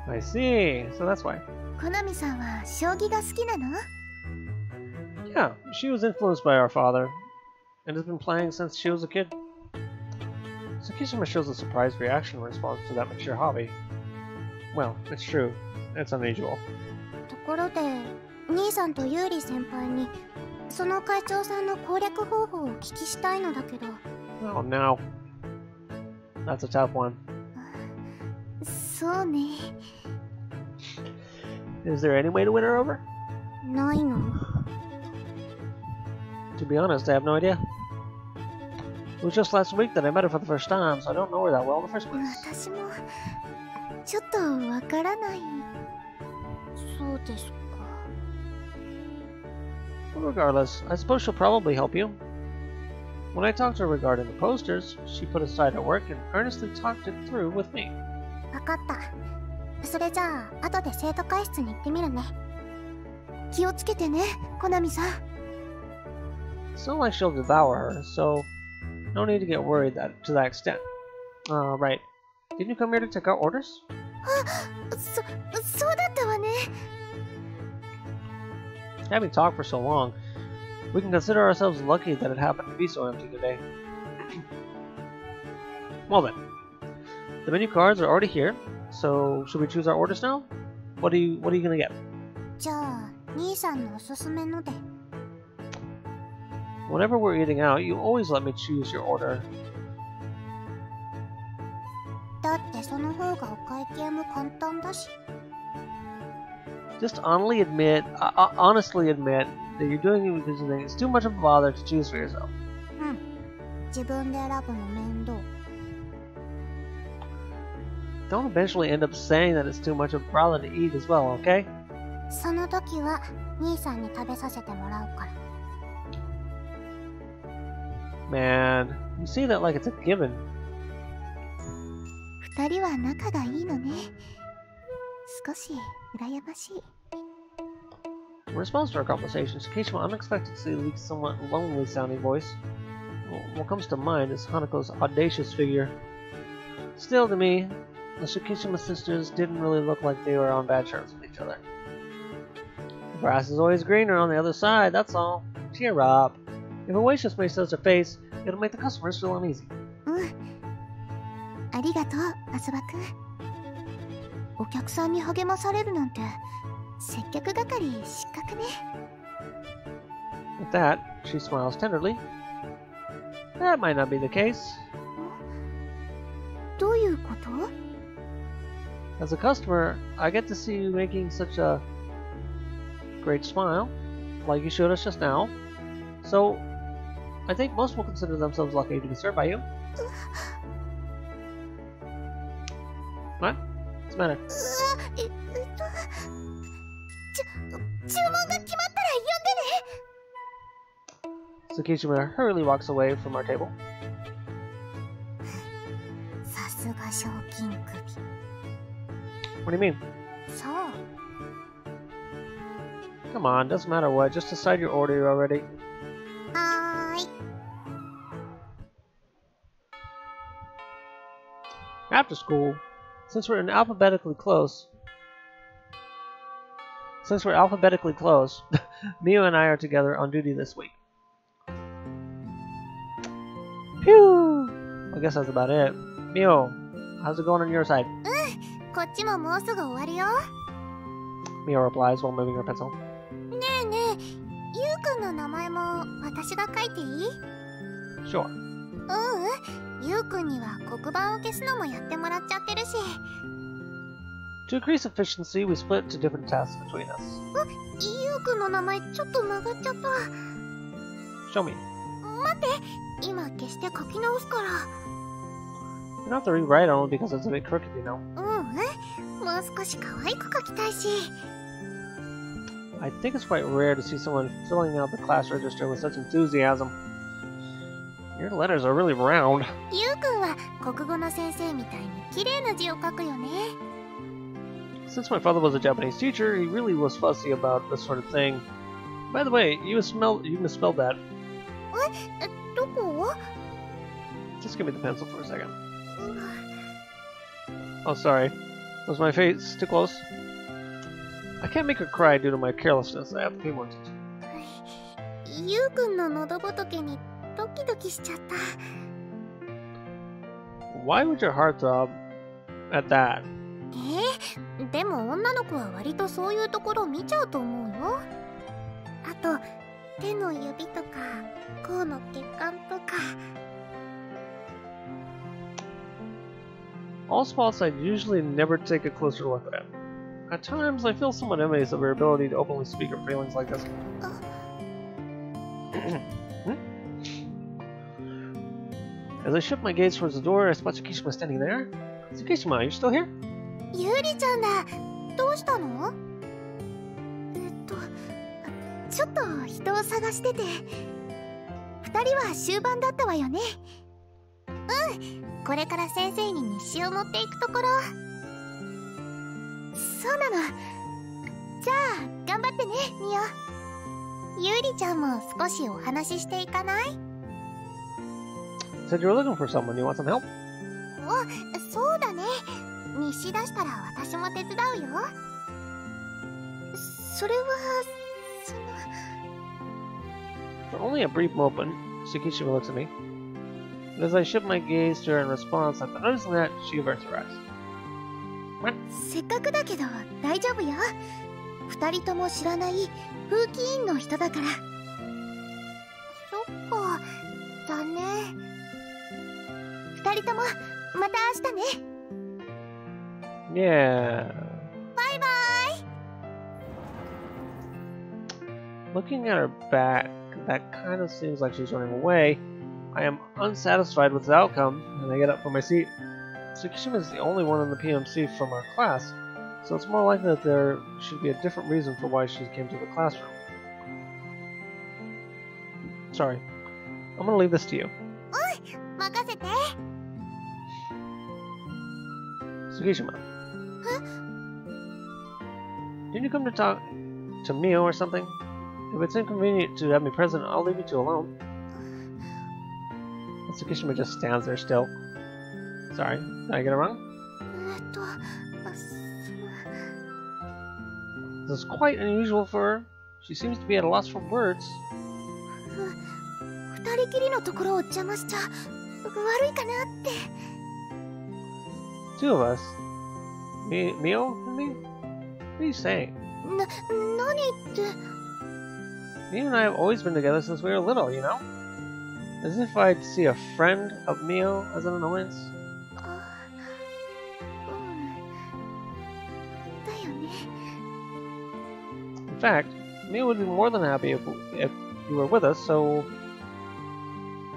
I see. So that's why. コナミさんは将棋が好きなの？ Yeah, she was influenced by our father, and has been playing since she was a kid. Tsukishima shows a surprised reaction in response to that mature hobby. Well, it's true. It's unusual. ところで兄さんとユーリ先輩にその会長さんの攻略方法をお聞きしたいのだけど。 Oh no. That's a tough one. そうね。 Is there any way to win her over? ないの。 To be honest, I have no idea. It was just last week that I met her for the first time, so I don't know her that well in the first place. 私もちょっとわからない。そうですか。 But regardless, I suppose she'll probably help you. When I talked to her regarding the posters, she put aside her work and earnestly talked it through with me. わかった。それじゃあ後で生徒会室に行ってみるね。気をつけてね、コナミさん。 It's not like she'll devour her, so no need to get worried to that extent. Right. Didn't you come here to take out orders? そうだったわね。 Having talked for so long, we can consider ourselves lucky that it happened to be so empty today. Well then, the menu cards are already here, so should we choose our orders now? What are you gonna get? じゃあ兄さんのおすすめので。 Whenever we're eating out, you always let me choose your order. だってその方がお会計も簡単だし。 Just honestly admit that you're doing it because you think it's too much of a bother to choose for yourself. うん。自分で選ぶの面倒。 Don't eventually end up saying that it's too much of a bother to eat as well, okay? その時は兄さんに食べさせてもらうから。 Man, you say that like it's a given. 二人は仲がいいのね。少し羨ましい。 In response to our conversation, Sakishima unexpectedly leaked a somewhat lonely-sounding voice. What comes to mind is Hanako's audacious figure. Still, to me, the Sakishima sisters didn't really look like they were on bad terms with each other. The grass is always greener on the other side, that's all. Cheer up. If a waitress makes us a face, it'll make the customers feel uneasy. うん。ありがとう、アスバくん。お客さんに励まされるなんて接客係失格ね。 With that, she smiles tenderly. That might not be the case. どういうこと？ As a customer, I get to see you making such a great smile, like you showed us just now. So, I think most will consider themselves lucky to be served by you. What? What's the matter? 注文が決まったら呼んでね。 Sakishima hurriedly walks away from our table. さすが賞金首。 What do you mean? そう。 Come on, doesn't matter what, just decide your order already. はーい。 After school, since we're alphabetically close, Mio and I are together on duty this week. Phew! I guess that's about it. Mio, how's it going on your side? こっちももうすぐ終わるよ。 Mio replies while moving her pencil. ねえねえ、ゆうくんの名前も私が書いていい？ Sure. ゆうくんには黒板を消すのもやってもらっちゃってるし。 To increase efficiency, we split to different tasks between us. ゆうくんの名前ちょっと曲がっちゃった。 Show me. 待って、今消して書き直すから。 You don't have to rewrite only because it's a bit crooked, you know. もう少し可愛く書きたいし。 I think it's quite rare to see someone filling out the class register with such enthusiasm. Your letters are really round. ゆうくんは国語の先生みたいに綺麗な字を書くよね。 Since my father was a Japanese teacher, he really was fussy about this sort of thing. By the way, you misspelled that. どこ？ Just give me the pencil for a second. Oh, sorry. Was my face too close? I can't make her cry due to my carelessness. I have to pay more attention. ゆうくんの喉仏にドキドキしちゃった。 Why would your heart throb at that? でも女の子は割とそういうところ見ちゃうと思うよ。あと手の指とか甲の血管とか。All spots I'd usually never take a closer look at. At times, I feel somewhat envious of her ability to openly speak her feelings like this. As I shift my gaze towards the door, I spot Tsukishima standing there. Tsukishima, are you still here? ゆりちゃんだ。どうしたの？ちょっと人を探してて。二人は終盤だったわよね。うん。これから先生に日誌を持っていくところ。そうなの。じゃあ頑張ってね、ミオ。ゆりちゃんも少しお話ししていかない？ Said you were looking for someone. You want some help? お、そうだね。日誌出したら私も手伝うよ。それは、For only a brief moment, Tsukishima looks at me. But as I shift my gaze to her in response, after noticing that, she averts her eyes. What? せっかくだけど大丈夫よ。二人とも知らない風紀委員の人だから。そっか、残念。二人ともまた明日ね。Yeah. Bye bye. Looking at her back, that kind of seems like she's running away. I am unsatisfied with the outcome, and I get up from my seat. Tsukishima is the only one in the PMC from our class, so it's more likely that there should be a different reason for why she came to the classroom. Sorry. I'm gonna leave this to you. 任せて。Tsukishima. Didn't you come to talk to Mio or something? If it's inconvenient to have me present, I'll leave you two alone. And Tsukishima just stands there still. Sorry, did I get it wrong? This is quite unusual for her. She seems to be at a loss for words. 二人きりのところを邪魔しちゃ悪いかなって。Two of us? Mio and me? What are you saying? 何って。Mio and I have always been together since we were little, you know? As if I'd see a friend of Mio as an annoyance. だよね。In fact, Mio would be more than happy if you were with us, so...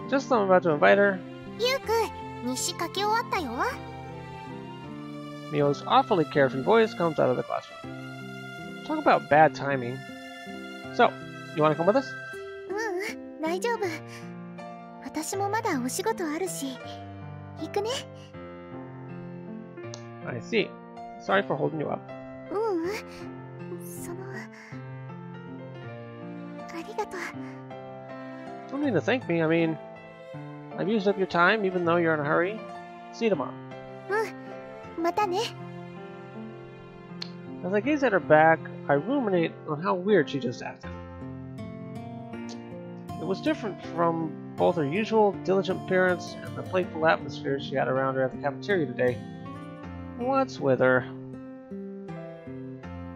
Just as I'm about to invite her... ゆうくん、日誌書き終わったよ。Mio's awfully carefree voice comes out of the classroom. Talk about bad timing. So, you want to come with us? 大丈夫。私もまだお仕事あるし。行くね。I see. Sorry for holding you up. ありがとう。 Don't need to thank me. I mean, I've used up your time even though you're in a hurry. See you tomorrow. またね。 As I gaze at her back, I ruminate on how weird she just acted. It was different from both her usual diligent appearance and the playful atmosphere she had around her at the cafeteria today. What's with her?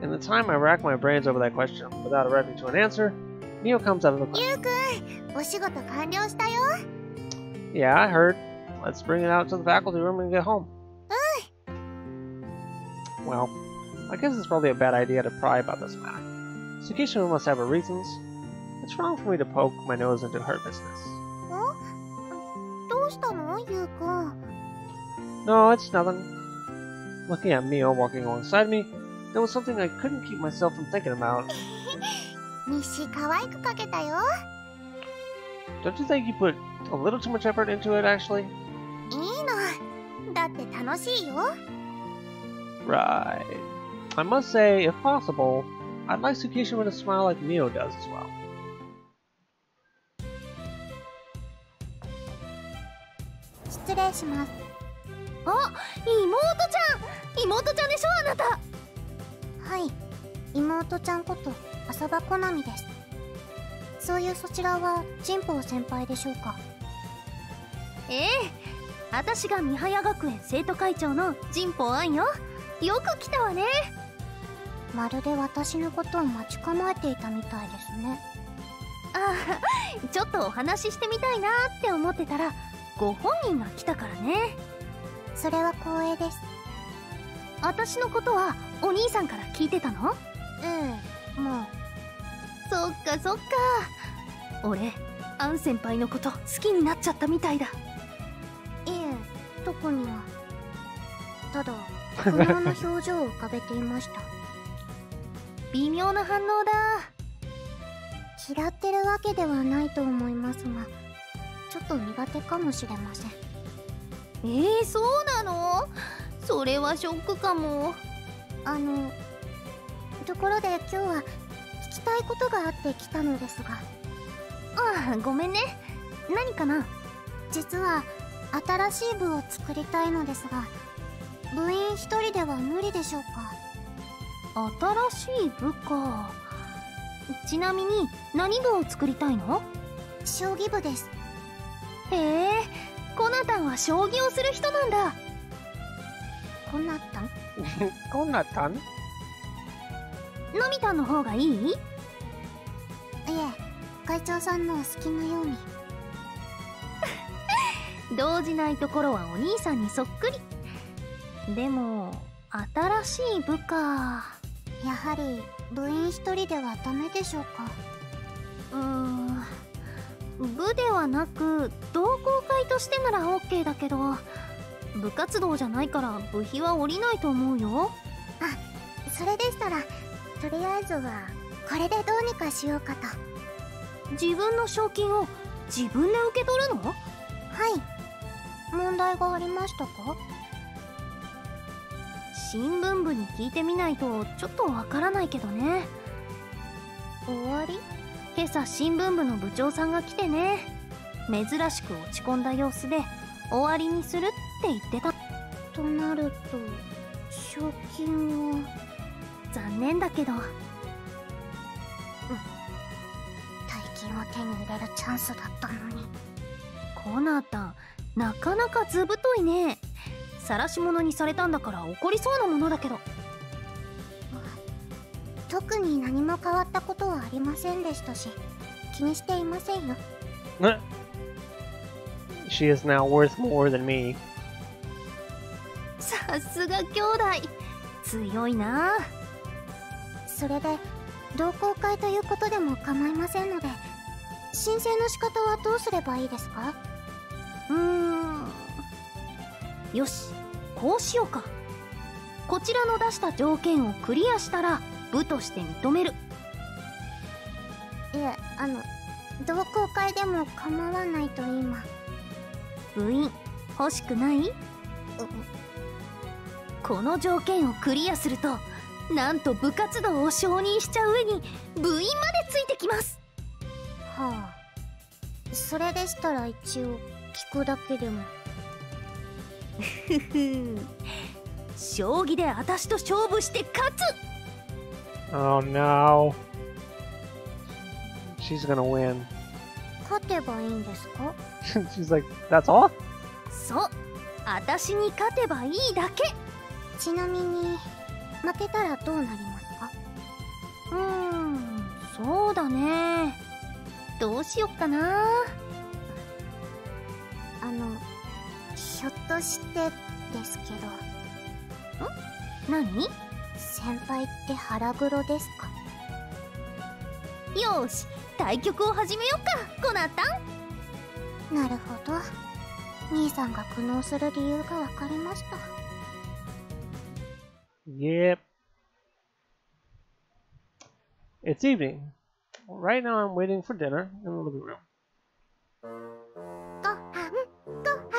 In the time I rack my brains over that question without arriving to an answer, Mio comes out of the class. ゆうくん、お仕事完了したよ。 Yeah, I heard. Let's bring it out to the faculty room and get home. Well, I guess it's probably a bad idea to pry about this matter. Tsukishima must have her reasons. It's wrong for me to poke my nose into her business. どうしたの、ゆうくん。 No, it's nothing. Looking at Mio walking alongside me, there was something I couldn't keep myself from thinking about. 日誌可愛く書けたよ。 Don't you think you put a little too much effort into it, actually? いいの。だって楽しいよ。 Right. I must say, if possible, I'd like Tsukishima to smile like Mio does as well. 失礼します。あ、妹ちゃんでしょ、あなた。はい、妹ちゃんこと浅場好みです。そういうそちらは神保先輩でしょうか。ええ、私が三早学園生徒会長の神保杏よ。よく来たわね。まるで私のことを待ち構えていたみたいですね。ああ、ちょっとお話ししてみたいなって思ってたらご本人が来たからね。それは光栄です。私のことはお兄さんから聞いてたの？ええ、もう。そっかそっか。俺アン先輩のこと好きになっちゃったみたいだ。いえ、特には。ただ不毛な表情を浮かべていました。微妙な反応だ。嫌ってるわけではないと思いますが、ちょっと苦手かもしれません。そうなの？それはショックかも。ところで今日は聞きたいことがあって来たのですが。ああ、ごめんね。何かな？実は新しい部を作りたいのですが、部員一人では無理でしょうか？新しい部か。ちなみに何部を作りたいの？将棋部です。へえ、コナタンは将棋をする人なんだ。こんなったんこんなたん？のみたんの方がいい？いえ、会長さんのお好きなように。動じないところはお兄さんにそっくり。でも新しい部か。やはり部員一人ではダメでしょうか？部ではなく同好会としてなら OK だけど、部活動じゃないから部費は下りないと思うよ。あ、それでしたらとりあえずはこれでどうにかしようかと。自分の賞金を自分で受け取るの？はい。問題がありましたか？新聞部に聞いてみないとちょっとわからないけどね。終わり？今朝新聞部の部長さんが来てね、珍しく落ち込んだ様子で終わりにするって言ってた。となると賞金を。残念だけど。大金を手に入れるチャンスだったのに。コナタン、なかなか図太いね。晒し者にされたんだから怒りそうなものだけど。特に何も変わったことはありませんでしたし、気にしていませんよ。She is now worth more than me. さすが兄弟、強いな。それで同好会ということでも構いませんので、申請の仕方はどうすればいいですか？よし、こうしようか。こちらの出した条件をクリアしたら部として認める。いえ、同好会でも構わないと今。部員欲しくない？この条件をクリアすると、なんと部活動を承認しちゃう上に部員までついてきます。はあ、それでしたら一応聞くだけでも。将棋で私と勝負して勝つ。 Oh no. She's gonna win. 勝てばいいんですか？She's like, that's all? そう、私に勝てばいいだけ。ちなみに負けたらどうなりますか？そうだね。どうしよっかな。ひょっとしてですけど。何？先輩って腹黒ですか？よーし、対局を始めよっか、コナタン。なるほど。兄さんが苦悩する理由がわかりました。Yep. It's evening. Right now I'm waiting for dinner in the living room. ごはん、ごはん。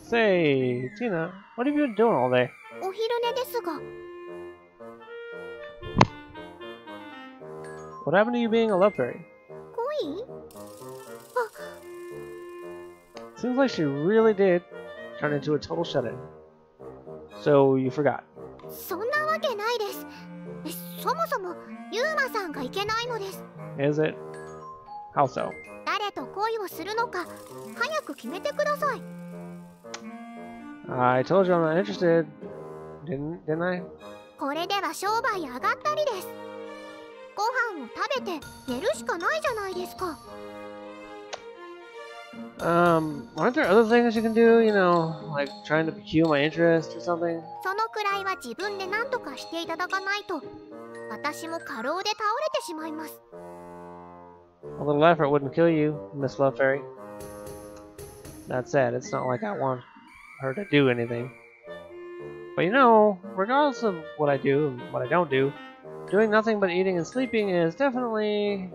Say, Tina, what have you been doing all day? お昼寝ですが。What happened to you being a love fairy? 恋？ Seems like she really did turn into a total shut-in. So you forgot. そんなわけないです。そもそもユーマさんがいけないのです。Is it? How so? 誰と恋をするのか早く決めてください。I told you I'm not interested. Didn't I? これでは商売上がったりです。ご飯を食べて寝るしかないじゃないですか。Aren't there other things you can do? You know, like trying to cue my interest or something? そのくらいは自分で何とかしていただかないと、私も過労で倒れてしまいます。A little effort wouldn't kill you, Miss Love Fairy. That said, it's not like I want her to do anything. But you know, regardless of what I do and what I don't do, doing nothing but eating and sleeping is definitely...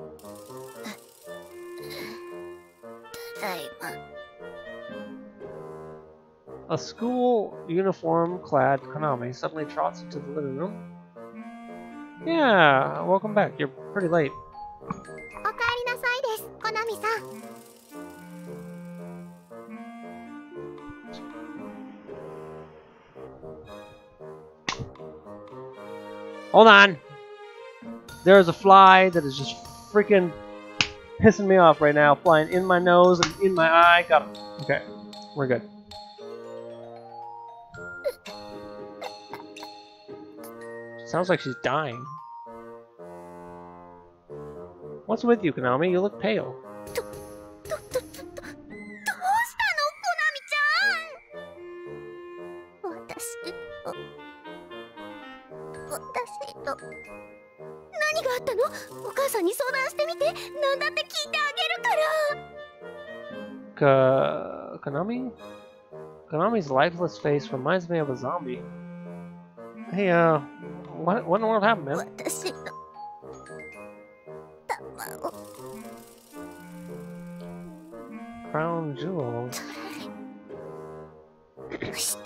A school uniform-clad Konami suddenly trots into the living room. Yeah, welcome back. You're pretty late. おかえりなさいです、コナミさん。Hold on! There's a fly that is just freaking pissing me off right now, flying in my nose and in my eye. Got him. Okay, we're good. Sounds like she's dying. What's with you, Konami? You look pale. どうしたの、コナミちゃん。私と何があったの？お母さんに相談してみて。何だって聞いてあげるから。Konami? Konami's lifeless face reminds me of a zombie. Hey, what in the world happened, man? 私の卵。Crown jewel. どうし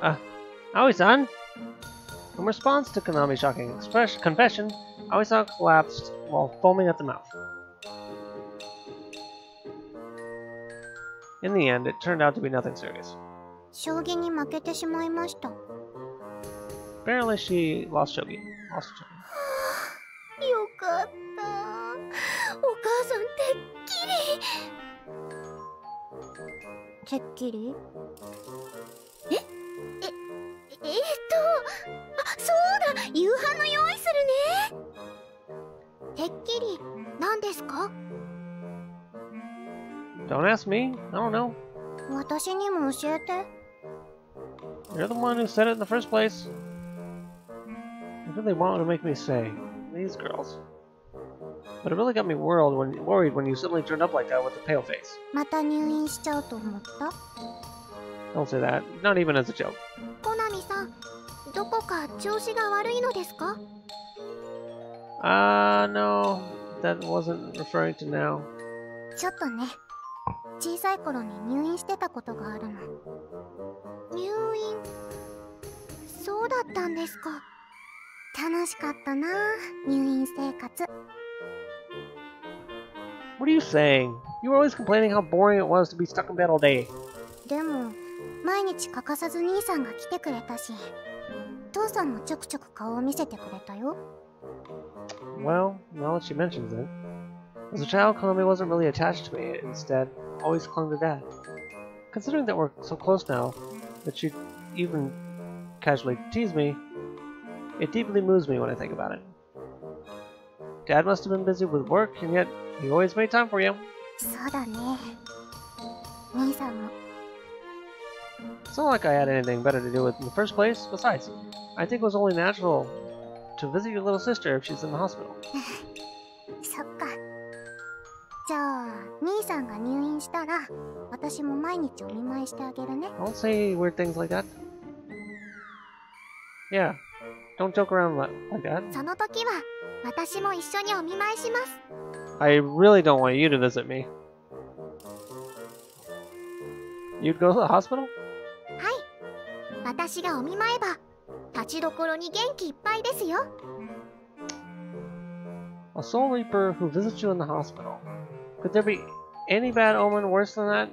た？Aoi-san! In response to Konami's shocking confession, Aoi-san collapsed while foaming at the mouth. In the end, it turned out to be nothing serious. 将棋に負けてしまいました。Apparently she lost shogi. よかった。お母さんてっきり。てっきり？そうだ、夕飯の用意するね。てっきり何ですか？ Don't ask me. I don't know. 私にも教えて。 You're the one who said it in the first place. What do they want to make me say? These girls. But it really got me worried when you suddenly turned up like that with a pale face. また入院しちゃうと思った？ Don't say that. Not even as a joke. コナミさん、どこか調子が悪いのですか？ No. That wasn't referring to now. ちょっとね。小さい頃に入院してたことがあるの。入院？そうだったんですか。楽しかったな、入院生活。What are you saying? You were always complaining how boring it was to be stuck in bed all day. でも、毎日欠かさず兄さんが来てくれたし、父さんもちょくちょく顔を見せてくれたよ。Well, now that she mentions it. As a child, Konami wasn't really attached to me. Instead, always clung to Dad. Considering that we're so close now, that she'd even casually tease me, it deeply moves me when I think about it. Dad must have been busy with work, and yet he always made time for you. そうだね。兄さんも。It's not like I had anything better to do with in the first place. Besides, I think it was only natural to visit your little sister if she's in the hospital. そっか。じゃあ、兄さんが入院したら、私も毎日お見舞いしてあげるね。Don't say weird things like that. Yeah, don't joke around like that. その時は、私も一緒にお見舞いします。I really don't want you to visit me. You'd go to the hospital? はい。私がお見舞えば、立ちどころに元気いっぱいですよ。A soul reaper who visits you in the hospital. Could there be any bad omen worse than that?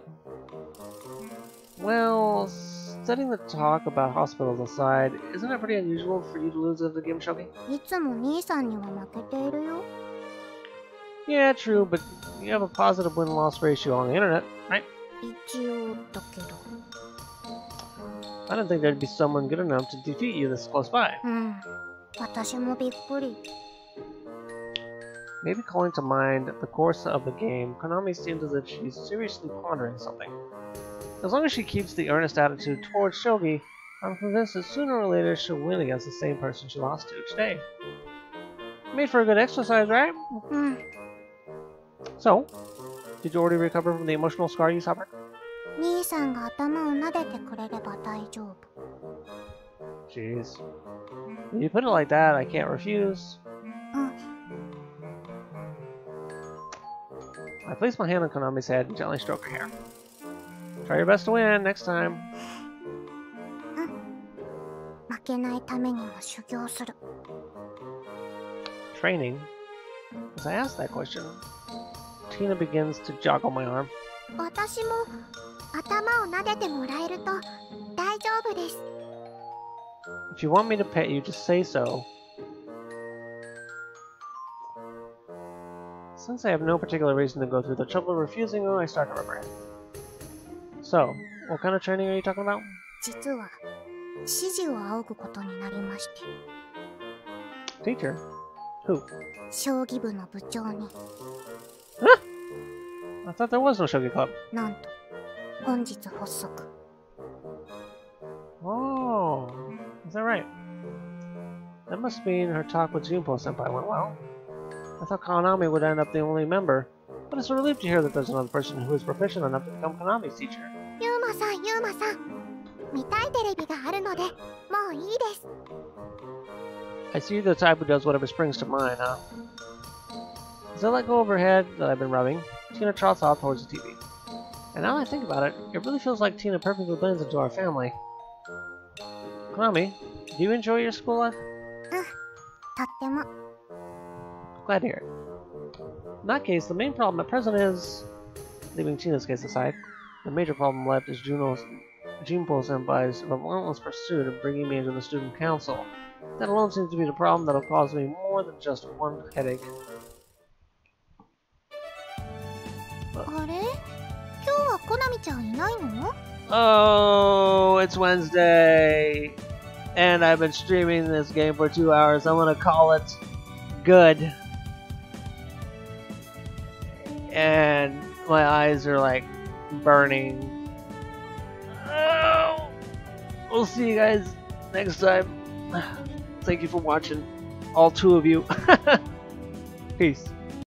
Well, setting the talk about hospitals aside, isn't it pretty unusual for you to lose at the game shogi? いつも兄さんには負けているよ。Yeah, true, but you have a positive win-loss ratio on the internet, right? 一応だけど。 I didn't think there'd be someone good enough to defeat you this close by. うん。私もびっくり。 Maybe calling to mind the course of the game, Konami seems as if she's seriously pondering something. As long as she keeps the earnest attitude towards Shogi, I'm convinced that sooner or later she'll win against the same person she lost to today. Made for a good exercise, right? うん。 So, did you already recover from the emotional scar you suffered? 兄さんが頭を撫でてくれれば大丈夫。 Jeez. When you put it like that, I can't refuse. うん。 I place my hand on Konami's head and gently stroke her hair. Try your best to win next time. 負けないためにも修行する。 Training? As I ask that question, Tina begins to joggle my arm. 私も頭を撫でてもらえると大丈夫です。 If you want me to pet you, just say so. Since I have no particular reason to go through the trouble of refusing her, I start to rub her head. So, what kind of training are you talking about? 実は指示を仰ぐことになりまして。 Teacher? Who? 将棋部の部長に。 I thought there was no shogi club. なんと本日発足。 Oh, is that right? That must mean her talk with Junpo-senpai went well. I thought Konami would end up the only member, but it's a relief to hear that there's another person who is proficient enough to become Konami's teacher. ユーマさん、ユーマさん。見たいテレビがあるので、もういいです。 I see you're the type who does whatever springs to mind, huh? As I let go of her head that I've been rubbing, Tina trots off towards the TV. And now that I think about it, it really feels like Tina perfectly blends into our family. Konami, do you enjoy your school life? とっても。 Glad to hear it. In that case, the main problem at present is, leaving Tina's case aside, the major problem left is Junpo-senpai's relentless pursuit of bringing me into the student council. That alone seems to be the problem that'll cause me more than just one headache. あれ？今日はコナミちゃんいないの？ Oh, it's Wednesday, and I've been streaming this game for 2 hours. I'm gonna call it good. And my eyes are like burning. Oh, we'll see you guys next time. Thank you for watching, all 2 of you. Peace.